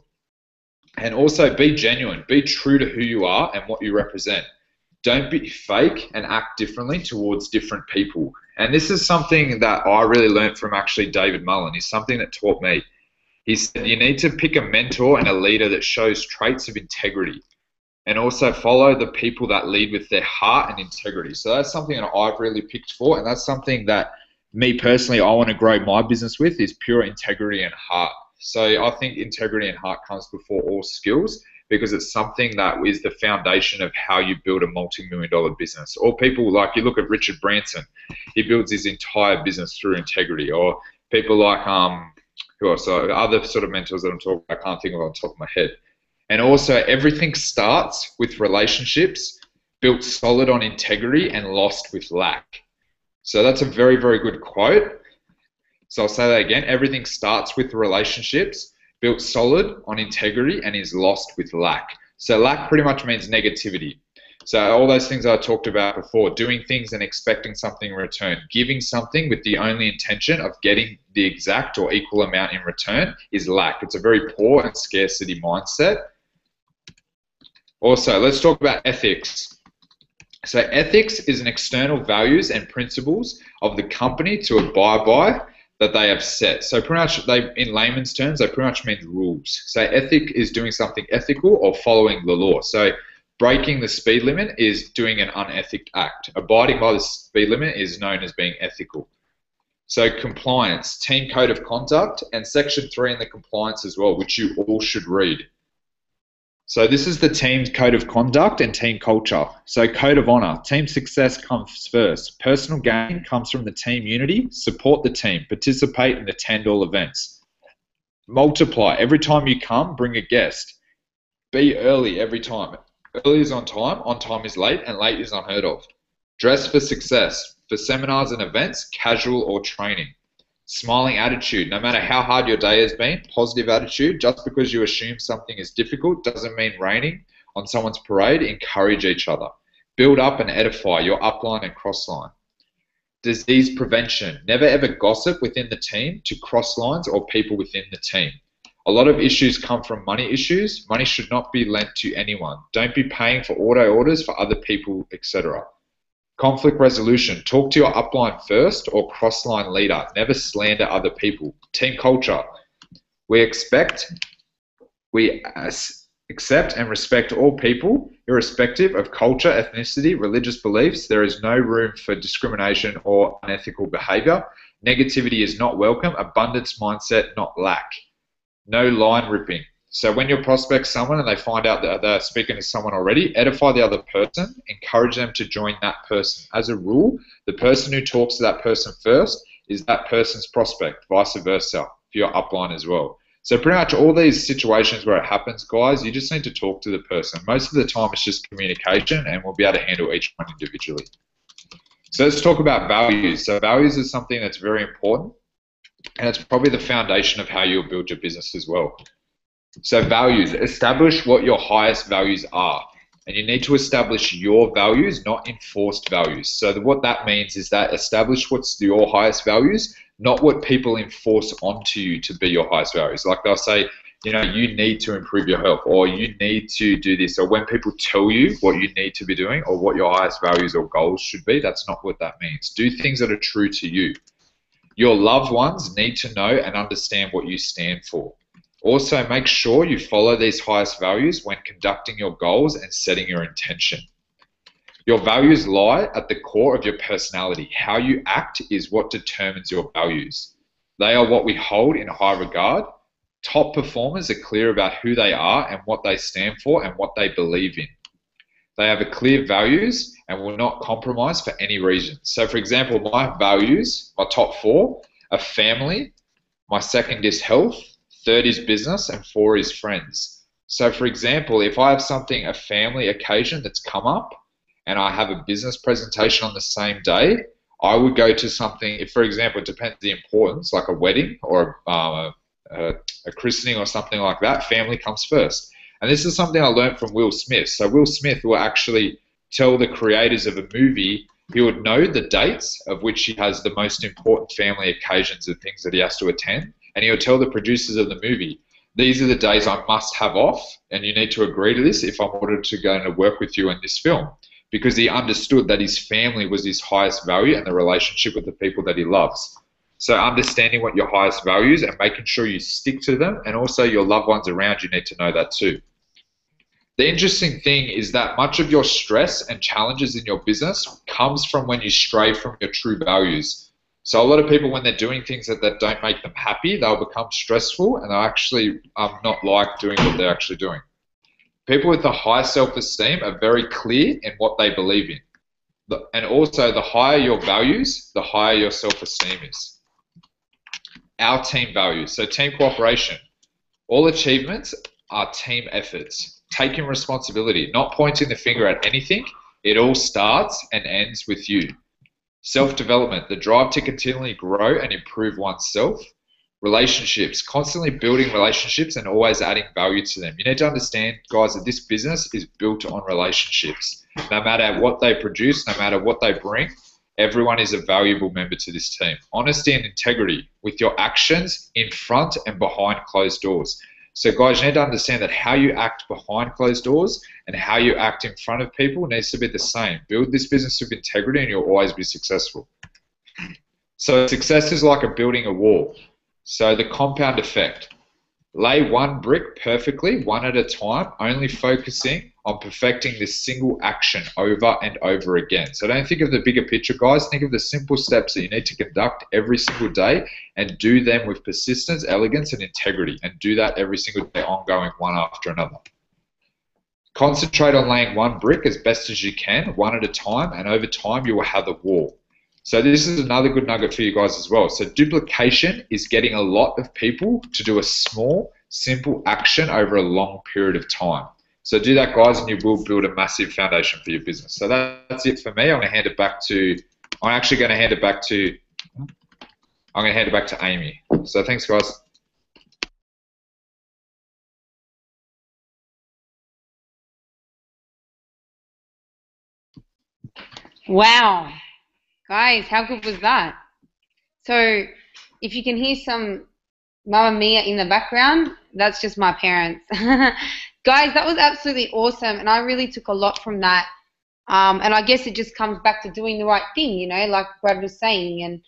And also be genuine, be true to who you are and what you represent. Don't be fake and act differently towards different people. And this is something that I really learned from actually David Mullen. It's something that taught me. He said you need to pick a mentor and a leader that shows traits of integrity, and also follow the people that lead with their heart and integrity. So that's something that I've really picked for, and that's something that me personally I want to grow my business with, is pure integrity and heart. So I think integrity and heart comes before all skills, because it's something that is the foundation of how you build a multi-million-dollar business. Or people like, you look at Richard Branson, he builds his entire business through integrity. Or people like, who else? So other sort of mentors that I'm talking about, I can't think of on top of my head. And also everything starts with relationships built solid on integrity and lost with lack. So that's a very, very good quote. So I'll say that again. Everything starts with relationships built solid on integrity and is lost with lack. So lack pretty much means negativity. So all those things I talked about before, doing things and expecting something in return, giving something with the only intention of getting the exact or equal amount in return is lack. It's a very poor and scarcity mindset. Also, let's talk about ethics. So ethics is an external values and principles of the company to abide by that they have set. So pretty much, in layman's terms, they pretty much mean rules. So ethic is doing something ethical or following the law. So breaking the speed limit is doing an unethic act. Abiding by the speed limit is known as being ethical. So compliance, team code of conduct, and section 3 in the compliance as well, which you all should read. So this is the team's code of conduct and team culture. So code of honor, team success comes first. Personal gain comes from the team unity. Support the team, participate and attend all events. Multiply, every time you come, bring a guest. Be early every time. Early is on time is late, and late is unheard of. Dress for success. For seminars and events, casual or training. Smiling attitude, no matter how hard your day has been, positive attitude. Just because you assume something is difficult doesn't mean raining on someone's parade. Encourage each other. Build up and edify your upline and crossline. Disease prevention, never ever gossip within the team to cross lines or people within the team. A lot of issues come from money issues. Money should not be lent to anyone. Don't be paying for auto orders for other people, etc. Conflict resolution. Talk to your upline first or cross-line leader. Never slander other people. Team culture. We expect Accept and respect all people, irrespective of culture, ethnicity, religious beliefs. There is no room for discrimination or unethical behavior. Negativity is not welcome. Abundance mindset, not lack. No line ripping. So when you prospect someone and they find out that they're speaking to someone already, edify the other person, encourage them to join that person. As a rule, the person who talks to that person first is that person's prospect, vice versa, for your upline as well. So pretty much all these situations where it happens, guys, you just need to talk to the person. Most of the time it's just communication, and we'll be able to handle each one individually. So let's talk about values. So values is something that's very important, and it's probably the foundation of how you'll build your business as well. So values, establish what your highest values are. And you need to establish your values, not enforced values. So what that means is that establish what's your highest values, not what people enforce onto you to be your highest values. Like they'll say, you know, you need to improve your health, or you need to do this, or when people tell you what you need to be doing or what your highest values or goals should be, that's not what that means. Do things that are true to you. Your loved ones need to know and understand what you stand for. Also, make sure you follow these highest values when conducting your goals and setting your intention. Your values lie at the core of your personality. How you act is what determines your values. They are what we hold in high regard. Top performers are clear about who they are and what they stand for and what they believe in. They have a clear values and will not compromise for any reason. So, for example, my values, my top 4 are family, my second is health, third is business, and 4 is friends. So for example, if I have something, a family occasion that's come up, and I have a business presentation on the same day, I would go to something, if for example, it depends the importance, like a wedding or a christening or something like that, family comes first. And this is something I learned from Will Smith. So Will Smith will actually tell the creators of a movie, he would know the dates of which he has the most important family occasions and things that he has to attend. And he'll tell the producers of the movie, these are the days I must have off, and you need to agree to this if I'm ordered to go and work with you in this film. Because he understood that his family was his highest value and the relationship with the people that he loves. So understanding what your highest values and making sure you stick to them, and also your loved ones around you need to know that too. The interesting thing is that much of your stress and challenges in your business comes from when you stray from your true values. So a lot of people, when they're doing things that don't make them happy, they'll become stressful and they'll actually not like doing what they're actually doing. People with a high self-esteem are very clear in what they believe in. And also, the higher your values, the higher your self-esteem is. Our team values. So team cooperation. All achievements are team efforts. Taking responsibility, not pointing the finger at anything. It all starts and ends with you. Self-development, the drive to continually grow and improve oneself. Relationships, constantly building relationships and always adding value to them. You need to understand, guys, that this business is built on relationships. No matter what they produce, no matter what they bring, everyone is a valuable member to this team. Honesty and integrity with your actions in front and behind closed doors. So guys, you need to understand that how you act behind closed doors and how you act in front of people needs to be the same. Build this business with integrity and you'll always be successful. So success is like building a wall. So the compound effect. Lay one brick perfectly, one at a time, only focusing on perfecting this single action over and over again. So don't think of the bigger picture, guys. Think of the simple steps that you need to conduct every single day and do them with persistence, elegance, and integrity. And do that every single day, ongoing, one after another. Concentrate on laying one brick as best as you can, one at a time, and over time you will have a wall. So this is another good nugget for you guys as well. So duplication is getting a lot of people to do a small, simple action over a long period of time. So do that, guys, and you will build a massive foundation for your business. So that's it for me. I'm actually going to hand it back to Amy. So thanks, guys. Wow. Guys, how good was that? So if you can hear some Mamma Mia in the background, that's just my parents. Guys, that was absolutely awesome, and I really took a lot from that. And I guess it just comes back to doing the right thing, you know, like Brad was saying. And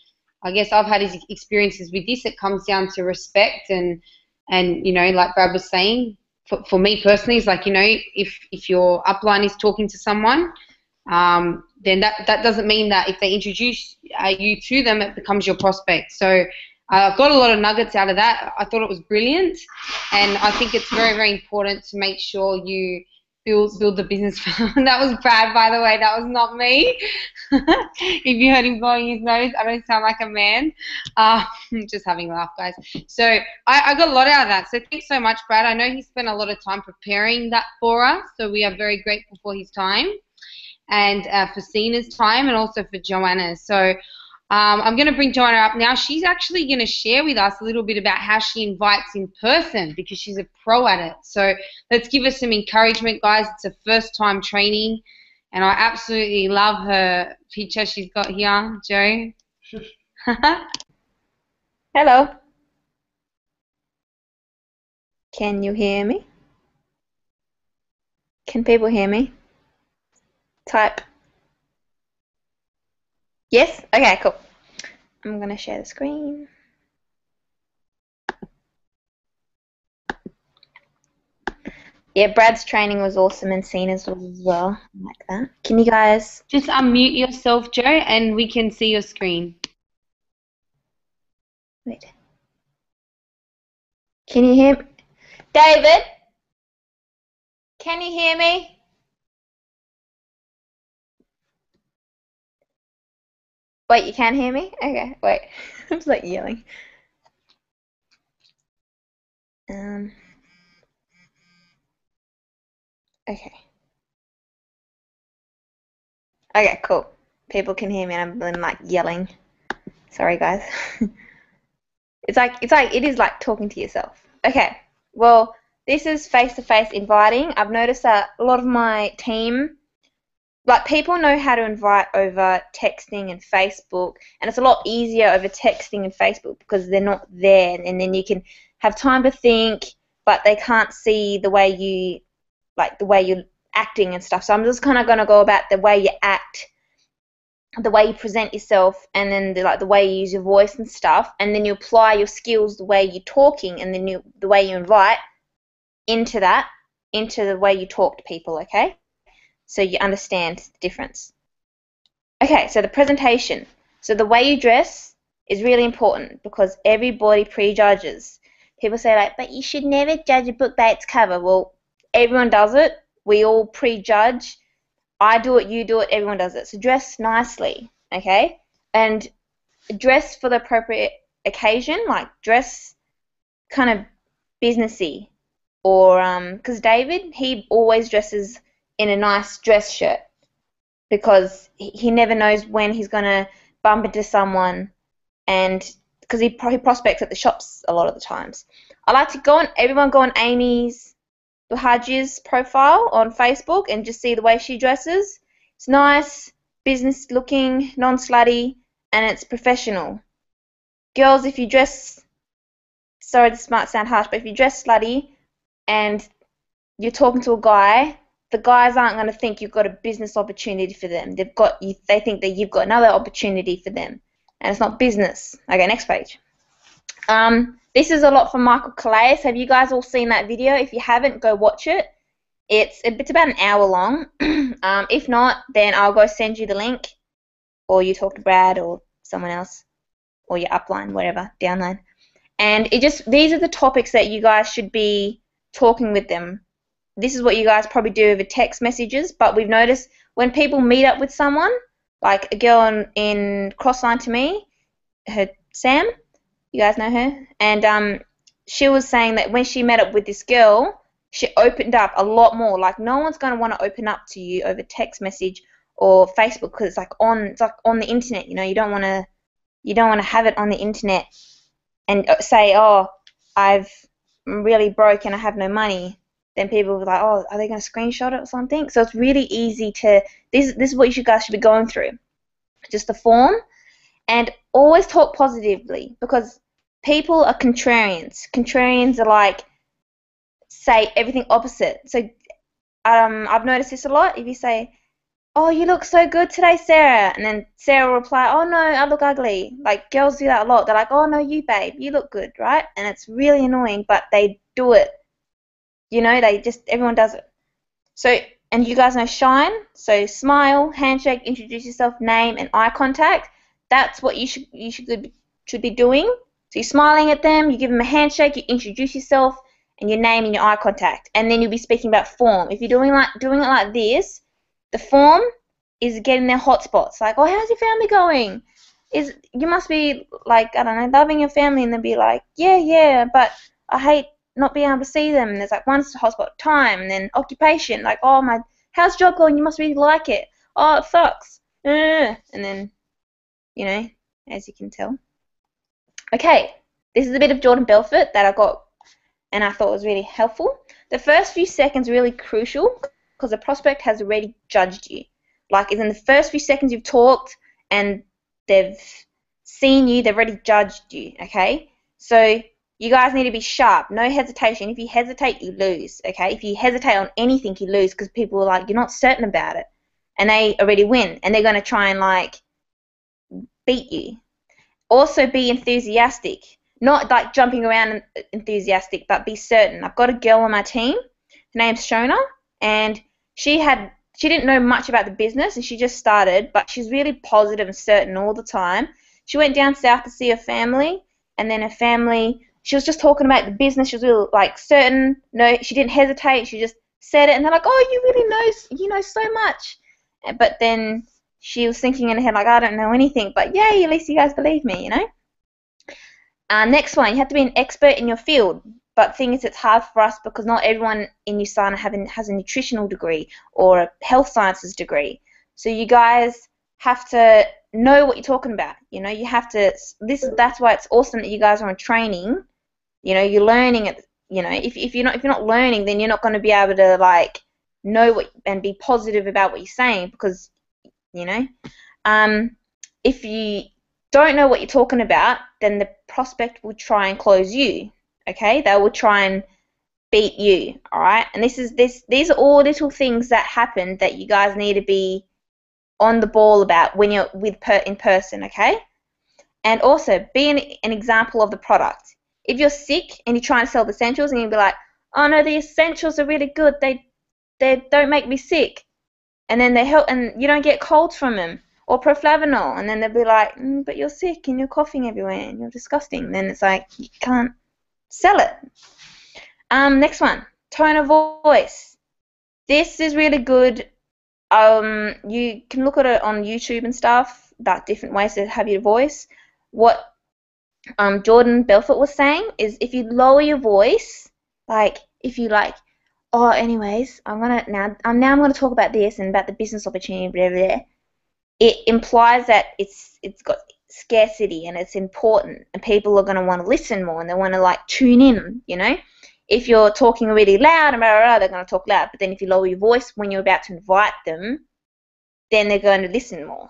I guess I've had his experiences with this. It comes down to respect and you know, like Brad was saying, for me personally, is like, if your upline is talking to someone, then that doesn't mean that if they introduce you to them, it becomes your prospect. So I got a lot of nuggets out of that. I thought it was brilliant, and I think it's very, very important to make sure you build the business. That was Brad, by the way. That was not me. If you heard him blowing his nose, I don't sound like a man. Just having a laugh, guys. So I got a lot out of that. So thanks so much, Brad. I know he spent a lot of time preparing that for us, so we are very grateful for his time and for Sina's time and also for Joanna's. So I'm going to bring Joanna up now. She's actually going to share with us a little bit about how she invites in person because she's a pro at it. So let's give her some encouragement, guys. It's a first-time training, and I absolutely love her picture she's got here, Joe. Hello. Can you hear me? Can people hear me? Type. Yes? Okay, cool. I'm going to share the screen. Yeah, Brad's training was awesome and Sina's was as well. I like that. Can you guys... Just unmute yourself, Joe, and we can see your screen. Wait. Can you hear me? David? Can you hear me? Wait, you can hear me? Okay, wait. I was like yelling. Okay. Okay, cool. People can hear me and I'm like yelling. Sorry, guys. It is like talking to yourself. Okay, well, this is face-to-face inviting. I've noticed that a lot of my team, like, people know how to invite over texting and Facebook, and it's a lot easier over texting and Facebook because they're not there, and then you can have time to think, but they can't see the way you're acting and stuff. So I'm just kind of going to go about the way you act, the way you present yourself, and then the way you use your voice and stuff, and then you apply your skills the way you're talking, and then the way you invite into the way you talk to people, okay? So you understand the difference. Okay, so the presentation. So the way you dress is really important because everybody prejudges. People say, like, but you should never judge a book by its cover. Well, everyone does it. We all prejudge. I do it, you do it, everyone does it. So dress nicely, okay? And dress for the appropriate occasion, like dress kind of businessy. Or, because David, he always dresses in a nice dress shirt because he never knows when he's going to bump into someone, and because he prospects at the shops a lot of the times. I like to everyone go on Amy's Buhaji's profile on Facebook and just see the way she dresses. It's nice, business looking, non-slutty, and it's professional. Girls, if you dress, sorry this might sound harsh, but if you dress slutty and you're talking to a guy, the guys aren't going to think you've got a business opportunity for them. They think that you've got another opportunity for them, and it's not business. Okay, next page. This is a lot from Michael Calais. Have you guys all seen that video? If you haven't, go watch it. It's about an hour long. If not, then I'll go send you the link, or you talk to Brad or someone else, or your upline, whatever, downline. And these are the topics that you guys should be talking with them. This is what you guys probably do over text messages, but we've noticed when people meet up with someone, like a girl in Crossline to me, Sam, you guys know her, and she was saying that when she met up with this girl, she opened up a lot more. Like, no one's going to want to open up to you over text message or Facebook because it's like on the internet. You know, you don't want to have it on the internet and say, oh, I'm really broke and I have no money. Then people will be like, oh, are they going to screenshot it or something? So it's really easy to, this is what you guys should be going through. Just the form, and always talk positively because people are contrarians. Contrarians are like, say everything opposite. So I've noticed this a lot. If you say, oh, you look so good today, Sarah, and then Sarah will reply, oh, no, I look ugly. Like, girls do that a lot. They're like, oh, no, you, babe, you look good, right? And it's really annoying, but they do it. You know, everyone does it. So, and you guys know shine. So smile, handshake, introduce yourself, name, and eye contact. That's what you should be doing. So you're smiling at them, you give them a handshake, you introduce yourself, and your name and your eye contact. And then you'll be speaking about form. If you're doing it like this, the form is getting their hotspots. Like, oh, how's your family going? You must be like, I don't know, loving your family, and they'll be like, yeah, but I hate not being able to see them. And there's like one's hotspot, time, and then occupation. Like, oh how's job going? You must really like it. Oh, it sucks. And then, you know, as you can tell. Okay, this is a bit of Jordan Belfort that I got and I thought was really helpful. The first few seconds are really crucial because the prospect has already judged you. Like, in the first few seconds you've talked and they've seen you, they've already judged you, okay? So you guys need to be sharp, no hesitation. If you hesitate, you lose, okay? If you hesitate on anything, you lose because people are like, you're not certain about it. And they already win, and they're going to try and, like, beat you. Also be enthusiastic. Not, like, jumping around and enthusiastic, but be certain. I've got a girl on my team. Her name's Shona, and she didn't know much about the business, and she just started, but she's really positive and certain all the time. She went down south to see her family, and then her family, she was just talking about the business. She was really, like, certain. No, she didn't hesitate. She just said it, and they're like, oh, you know so much. But then she was thinking in her head, like, I don't know anything, but yay, at least you guys believe me, you know? Next one, you have to be an expert in your field. But the thing is, it's hard for us because not everyone in USANA has a nutritional degree or a health sciences degree. So you guys have to know what you're talking about. You know, you have to. That's why it's awesome that you guys are in training. You know, you're learning it. You know, if you're not learning, then you're not going to be able to, like, know what and be positive about what you're saying because, you know, if you don't know what you're talking about, then the prospect will try and close you. Okay, they will try and beat you. All right, and these are all little things that happen that you guys need to be on the ball about when you're in person. Okay, and also be an example of the product. If you're sick and you're trying to sell the essentials, and you'll be like, oh no, the essentials are really good. They don't make me sick, and then they help, and you don't get colds from them. Or proflavanol, and then they'll be like, but you're sick and you're coughing everywhere and you're disgusting. Then it's like, you can't sell it. Next one, tone of voice. This is really good. You can look at it on YouTube and stuff, about different ways to have your voice. What Jordan Belfort was saying is if you lower your voice, like if you like, oh, anyways, I'm gonna talk about this and about the business opportunity, blah, blah, blah. It implies that it's got scarcity and it's important and people are going to want to listen more and they want to, like, tune in, you know. If you're talking really loud and blah, blah, blah, they're going to talk loud. But then if you lower your voice when you're about to invite them, then they're going to listen more.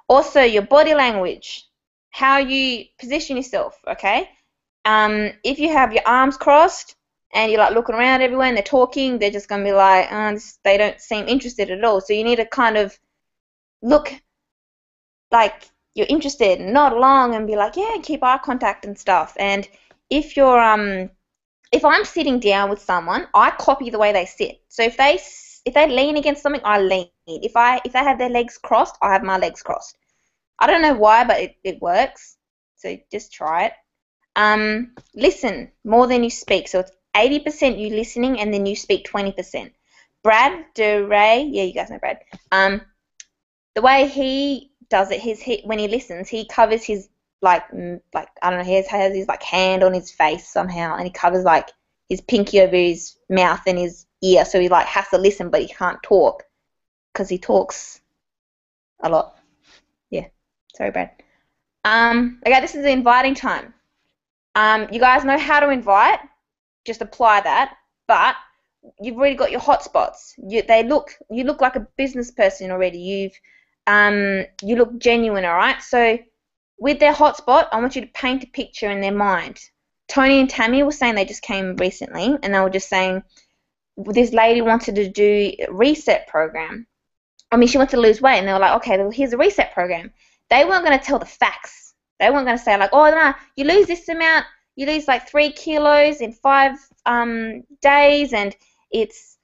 Also, your body language, how you position yourself, okay? If you have your arms crossed and you're, like, looking around everywhere and they're talking, they're just going to be like, they don't seem interested at all. So you need to kind of look like you're interested and nod along and be like, yeah, keep eye contact and stuff. And if you're if I'm sitting down with someone, I copy the way they sit. So if they lean against something, I lean. If they have their legs crossed, I have my legs crossed. I don't know why, but it works. So just try it. Listen more than you speak. So it's 80% you listening and then you speak 20%. Brad DeRay, yeah, you guys know Brad. The way he does it, when he listens, he covers his, like I don't know, he has his, like, hand on his face somehow, and he covers, like, his pinky over his mouth and his ear, so he, like, has to listen, but he can't talk because he talks a lot. Yeah, sorry, Brad. Okay, this is the inviting time. You guys know how to invite. Just apply that, but you've already got your hotspots. You look like a business person already. You look genuine, all right? So with their hotspot, I want you to paint a picture in their mind. Tony and Tammy were saying they just came recently, and they were just saying this lady wanted to do a reset program. I mean, she wanted to lose weight, and they were like, okay, well, here's a reset program. They weren't going to tell the facts. They weren't going to say, like, oh, no, you lose this amount, you lose like 3 kilos in 5 days, and it's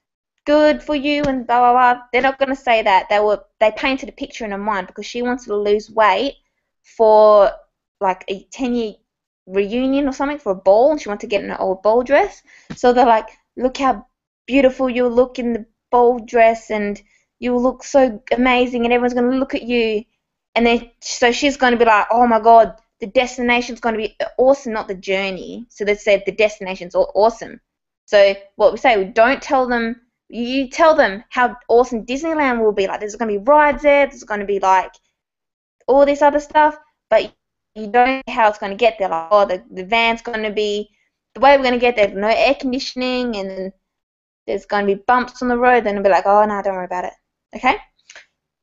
good for you, and blah blah blah. They're not going to say that. They painted a picture in her mind because she wanted to lose weight for like a 10-year reunion or something, for a ball, and she wanted to get in an old ball dress. So they're like, look how beautiful you look in the ball dress, and you look so amazing, and everyone's going to look at you. And then so she's going to be like, oh my god, the destination's going to be awesome, not the journey. So they said the destination's awesome. So what we say, we don't tell them, you tell them how awesome Disneyland will be. Like, there's going to be rides there, there's going to be like all this other stuff, but you don't know how it's going to get there. Like, oh, the van's going to be, the way we're going to get there, no air conditioning, and then there's going to be bumps on the road. Then they'll be like, oh, no, don't worry about it. Okay?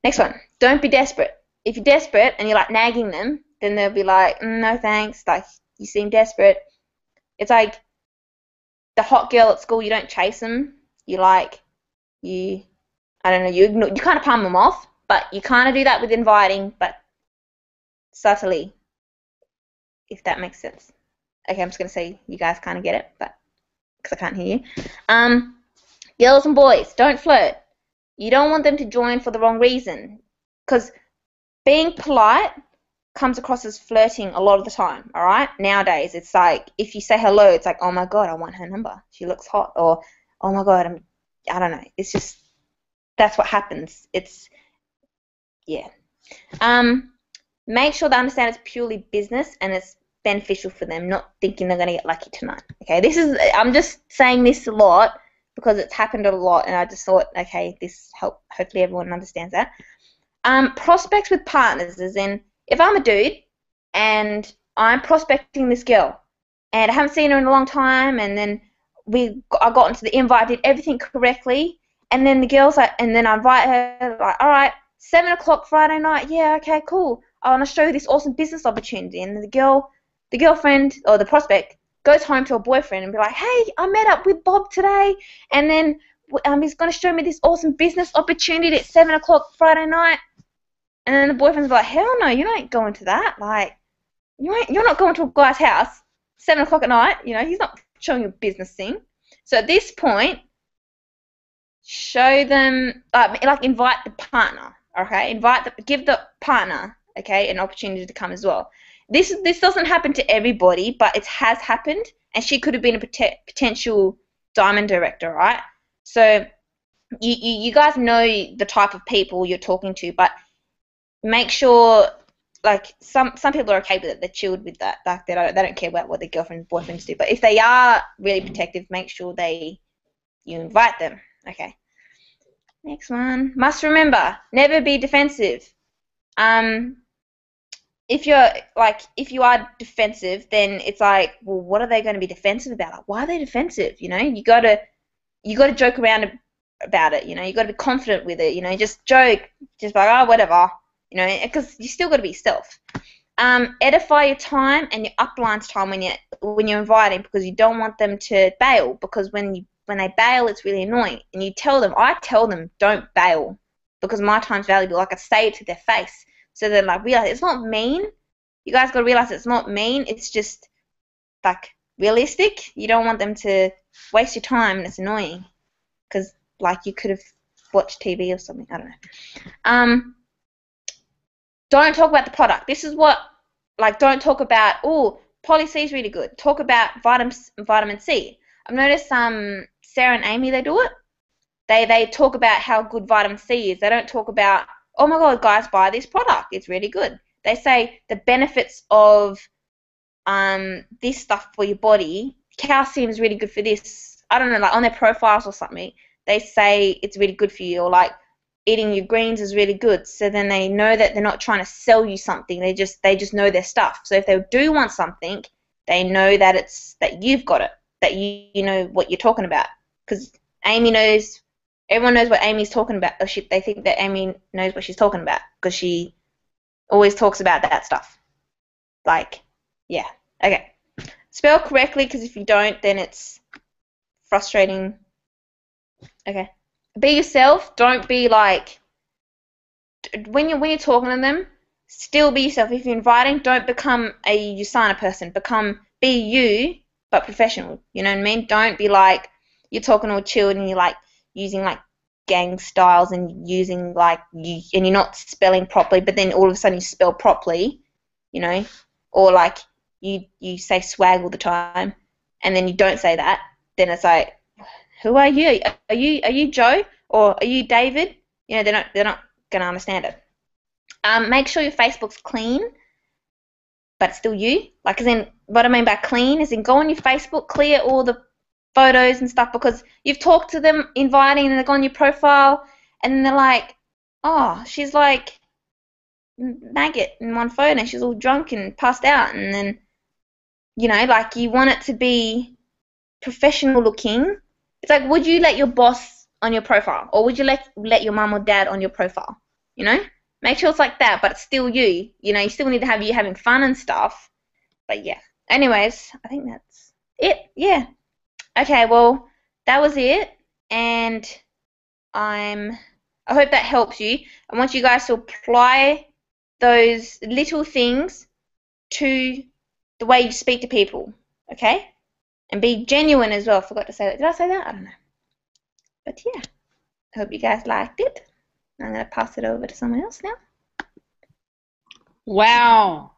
Next one. Don't be desperate. If you're desperate and you're like nagging them, then they'll be like, no thanks, like, you seem desperate. It's like the hot girl at school, you don't chase them. You like, I don't know, you kind of palm them off, but you kind of do that with inviting, but subtly, if that makes sense. Okay, I'm just going to say you guys kind of get it, but because I can't hear you. Girls and boys, don't flirt. You don't want them to join for the wrong reason, because being polite comes across as flirting a lot of the time, all right? Nowadays, it's like, if you say hello, it's like, oh my god, I want her number. She looks hot. Or, oh my god, I don't know. It's just, that's what happens. It's, yeah. Make sure they understand it's purely business and it's beneficial for them, not thinking they're going to get lucky tonight. Okay, I'm just saying this a lot because it's happened a lot, and I just thought, okay, hopefully everyone understands that. Prospects with partners, as in, if I'm a dude and I'm prospecting this girl and I haven't seen her in a long time, and then I got into the invite, did everything correctly, and then the girl's like, and then I invite her, like, all right, 7 o'clock Friday night, yeah, okay, cool, I want to show you this awesome business opportunity, and the girlfriend or the prospect goes home to her boyfriend and be like, hey, I met up with Bob today, and then he's going to show me this awesome business opportunity at 7 o'clock Friday night. And then the boyfriend's like, hell no, you're not going to that. Like, you're not going to a guy's house 7 o'clock at night. You know, he's not showing you a business thing. So at this point, show them, like, invite the partner, okay? Give the partner, okay, an opportunity to come as well. This doesn't happen to everybody, but it has happened, and she could have been a potential diamond director, right? So you guys know the type of people you're talking to, but make sure, like, some people are okay with it. They're chilled with that. Like, they don't care about what their girlfriends, boyfriends do. But if they are really protective, make sure you invite them. Okay. Next one. Must remember, never be defensive. If you are defensive, then it's like, well, what are they going to be defensive about? Like, why are they defensive? You know, you gotta joke around about it. You know, you gotta be confident with it. You know, just joke, just like, oh, whatever. You know, because you still got to be yourself. Edify your time and your upline's time when you're inviting, because you don't want them to bail. Because when they bail, it's really annoying. And I tell them, don't bail, because my time's valuable. Like, I say it to their face, so they're like, realize it's not mean. You guys got to realize it's not mean. It's just like realistic. You don't want them to waste your time, and it's annoying, because like you could have watched TV or something. I don't know. Don't talk about the product. This is what, like, don't talk about, oh, Poly C is really good. Talk about vitamin C. I've noticed Sarah and Amy, they do it. They talk about how good vitamin C is. They don't talk about, oh my god, guys, buy this product. It's really good. They say the benefits of this stuff for your body. Calcium is really good for this. I don't know, like on their profiles or something, they say it's really good for you, or like, eating your greens is really good. So then they know that they're not trying to sell you something. They just know their stuff. So if they do want something, they know that you've got it, that you know what you're talking about. Because everyone knows what Amy's talking about. Or they think that Amy knows what she's talking about, because she always talks about that stuff. Like, yeah. Okay. Spell correctly, because if you don't, then it's frustrating. Okay. Be yourself. Don't be like, when you're talking to them, still be yourself. If you're inviting, don't become a Usana person. Become be you, but professional. You know what I mean? Don't be like you're talking all chilled and you're like using like gang styles and using like and you're not spelling properly, but then all of a sudden you spell properly, you know, or like you say swag all the time and then you don't say that. Then it's like, who are you? Are you Joe or are you David? You know, they're not gonna understand it. Make sure your Facebook's clean, but it's still you. Like, as in, what I mean by clean is in go on your Facebook, clear all the photos and stuff, because you've talked to them inviting and they go on your profile and then they're like, oh, she's like maggot in one photo and she's all drunk and passed out, and then, you know, like, you want it to be professional looking. It's like, would you let your boss on your profile, or would you let your mum or dad on your profile? You know, make sure it's like that, but it's still you. You know, you still need to have you having fun and stuff. But yeah. Anyways, I think that's it. Yeah. Okay. Well, that was it, and I hope that helps you. I want you guys to apply those little things to the way you speak to people. Okay. And be genuine as well. I forgot to say that. Did I say that? I don't know. But yeah, I hope you guys liked it. I'm going to pass it over to someone else now. Wow.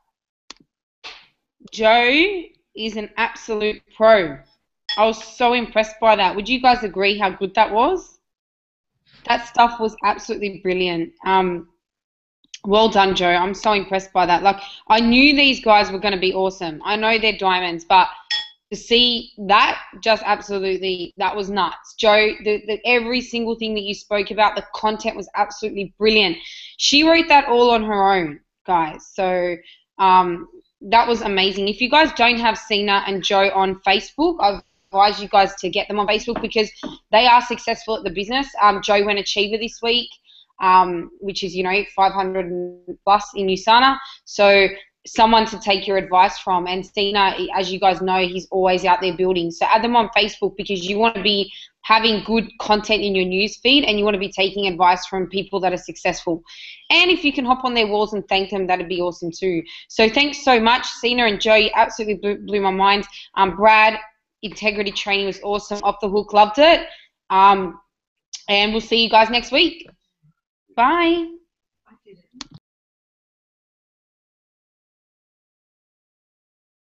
Joe is an absolute pro. I was so impressed by that. Would you guys agree how good that was? That stuff was absolutely brilliant. Well done, Joe. I'm so impressed by that. Like, I knew these guys were going to be awesome. I know they're diamonds, but to see that, just absolutely, that was nuts. Joe, every single thing that you spoke about, the content was absolutely brilliant. She wrote that all on her own, guys. So that was amazing. If you guys don't have Sina and Joe on Facebook, I advise you guys to get them on Facebook because they are successful at the business. Joe went Achiever this week, which is, you know, 500 plus in USANA. So someone to take your advice from. And Sina, as you guys know, he's always out there building. So add them on Facebook because you want to be having good content in your news feed and you want to be taking advice from people that are successful. And if you can hop on their walls and thank them, that'd be awesome too. So thanks so much, Sina and Joe. You absolutely blew my mind. Brad, integrity training was awesome. Off the hook, loved it. And we'll see you guys next week. Bye.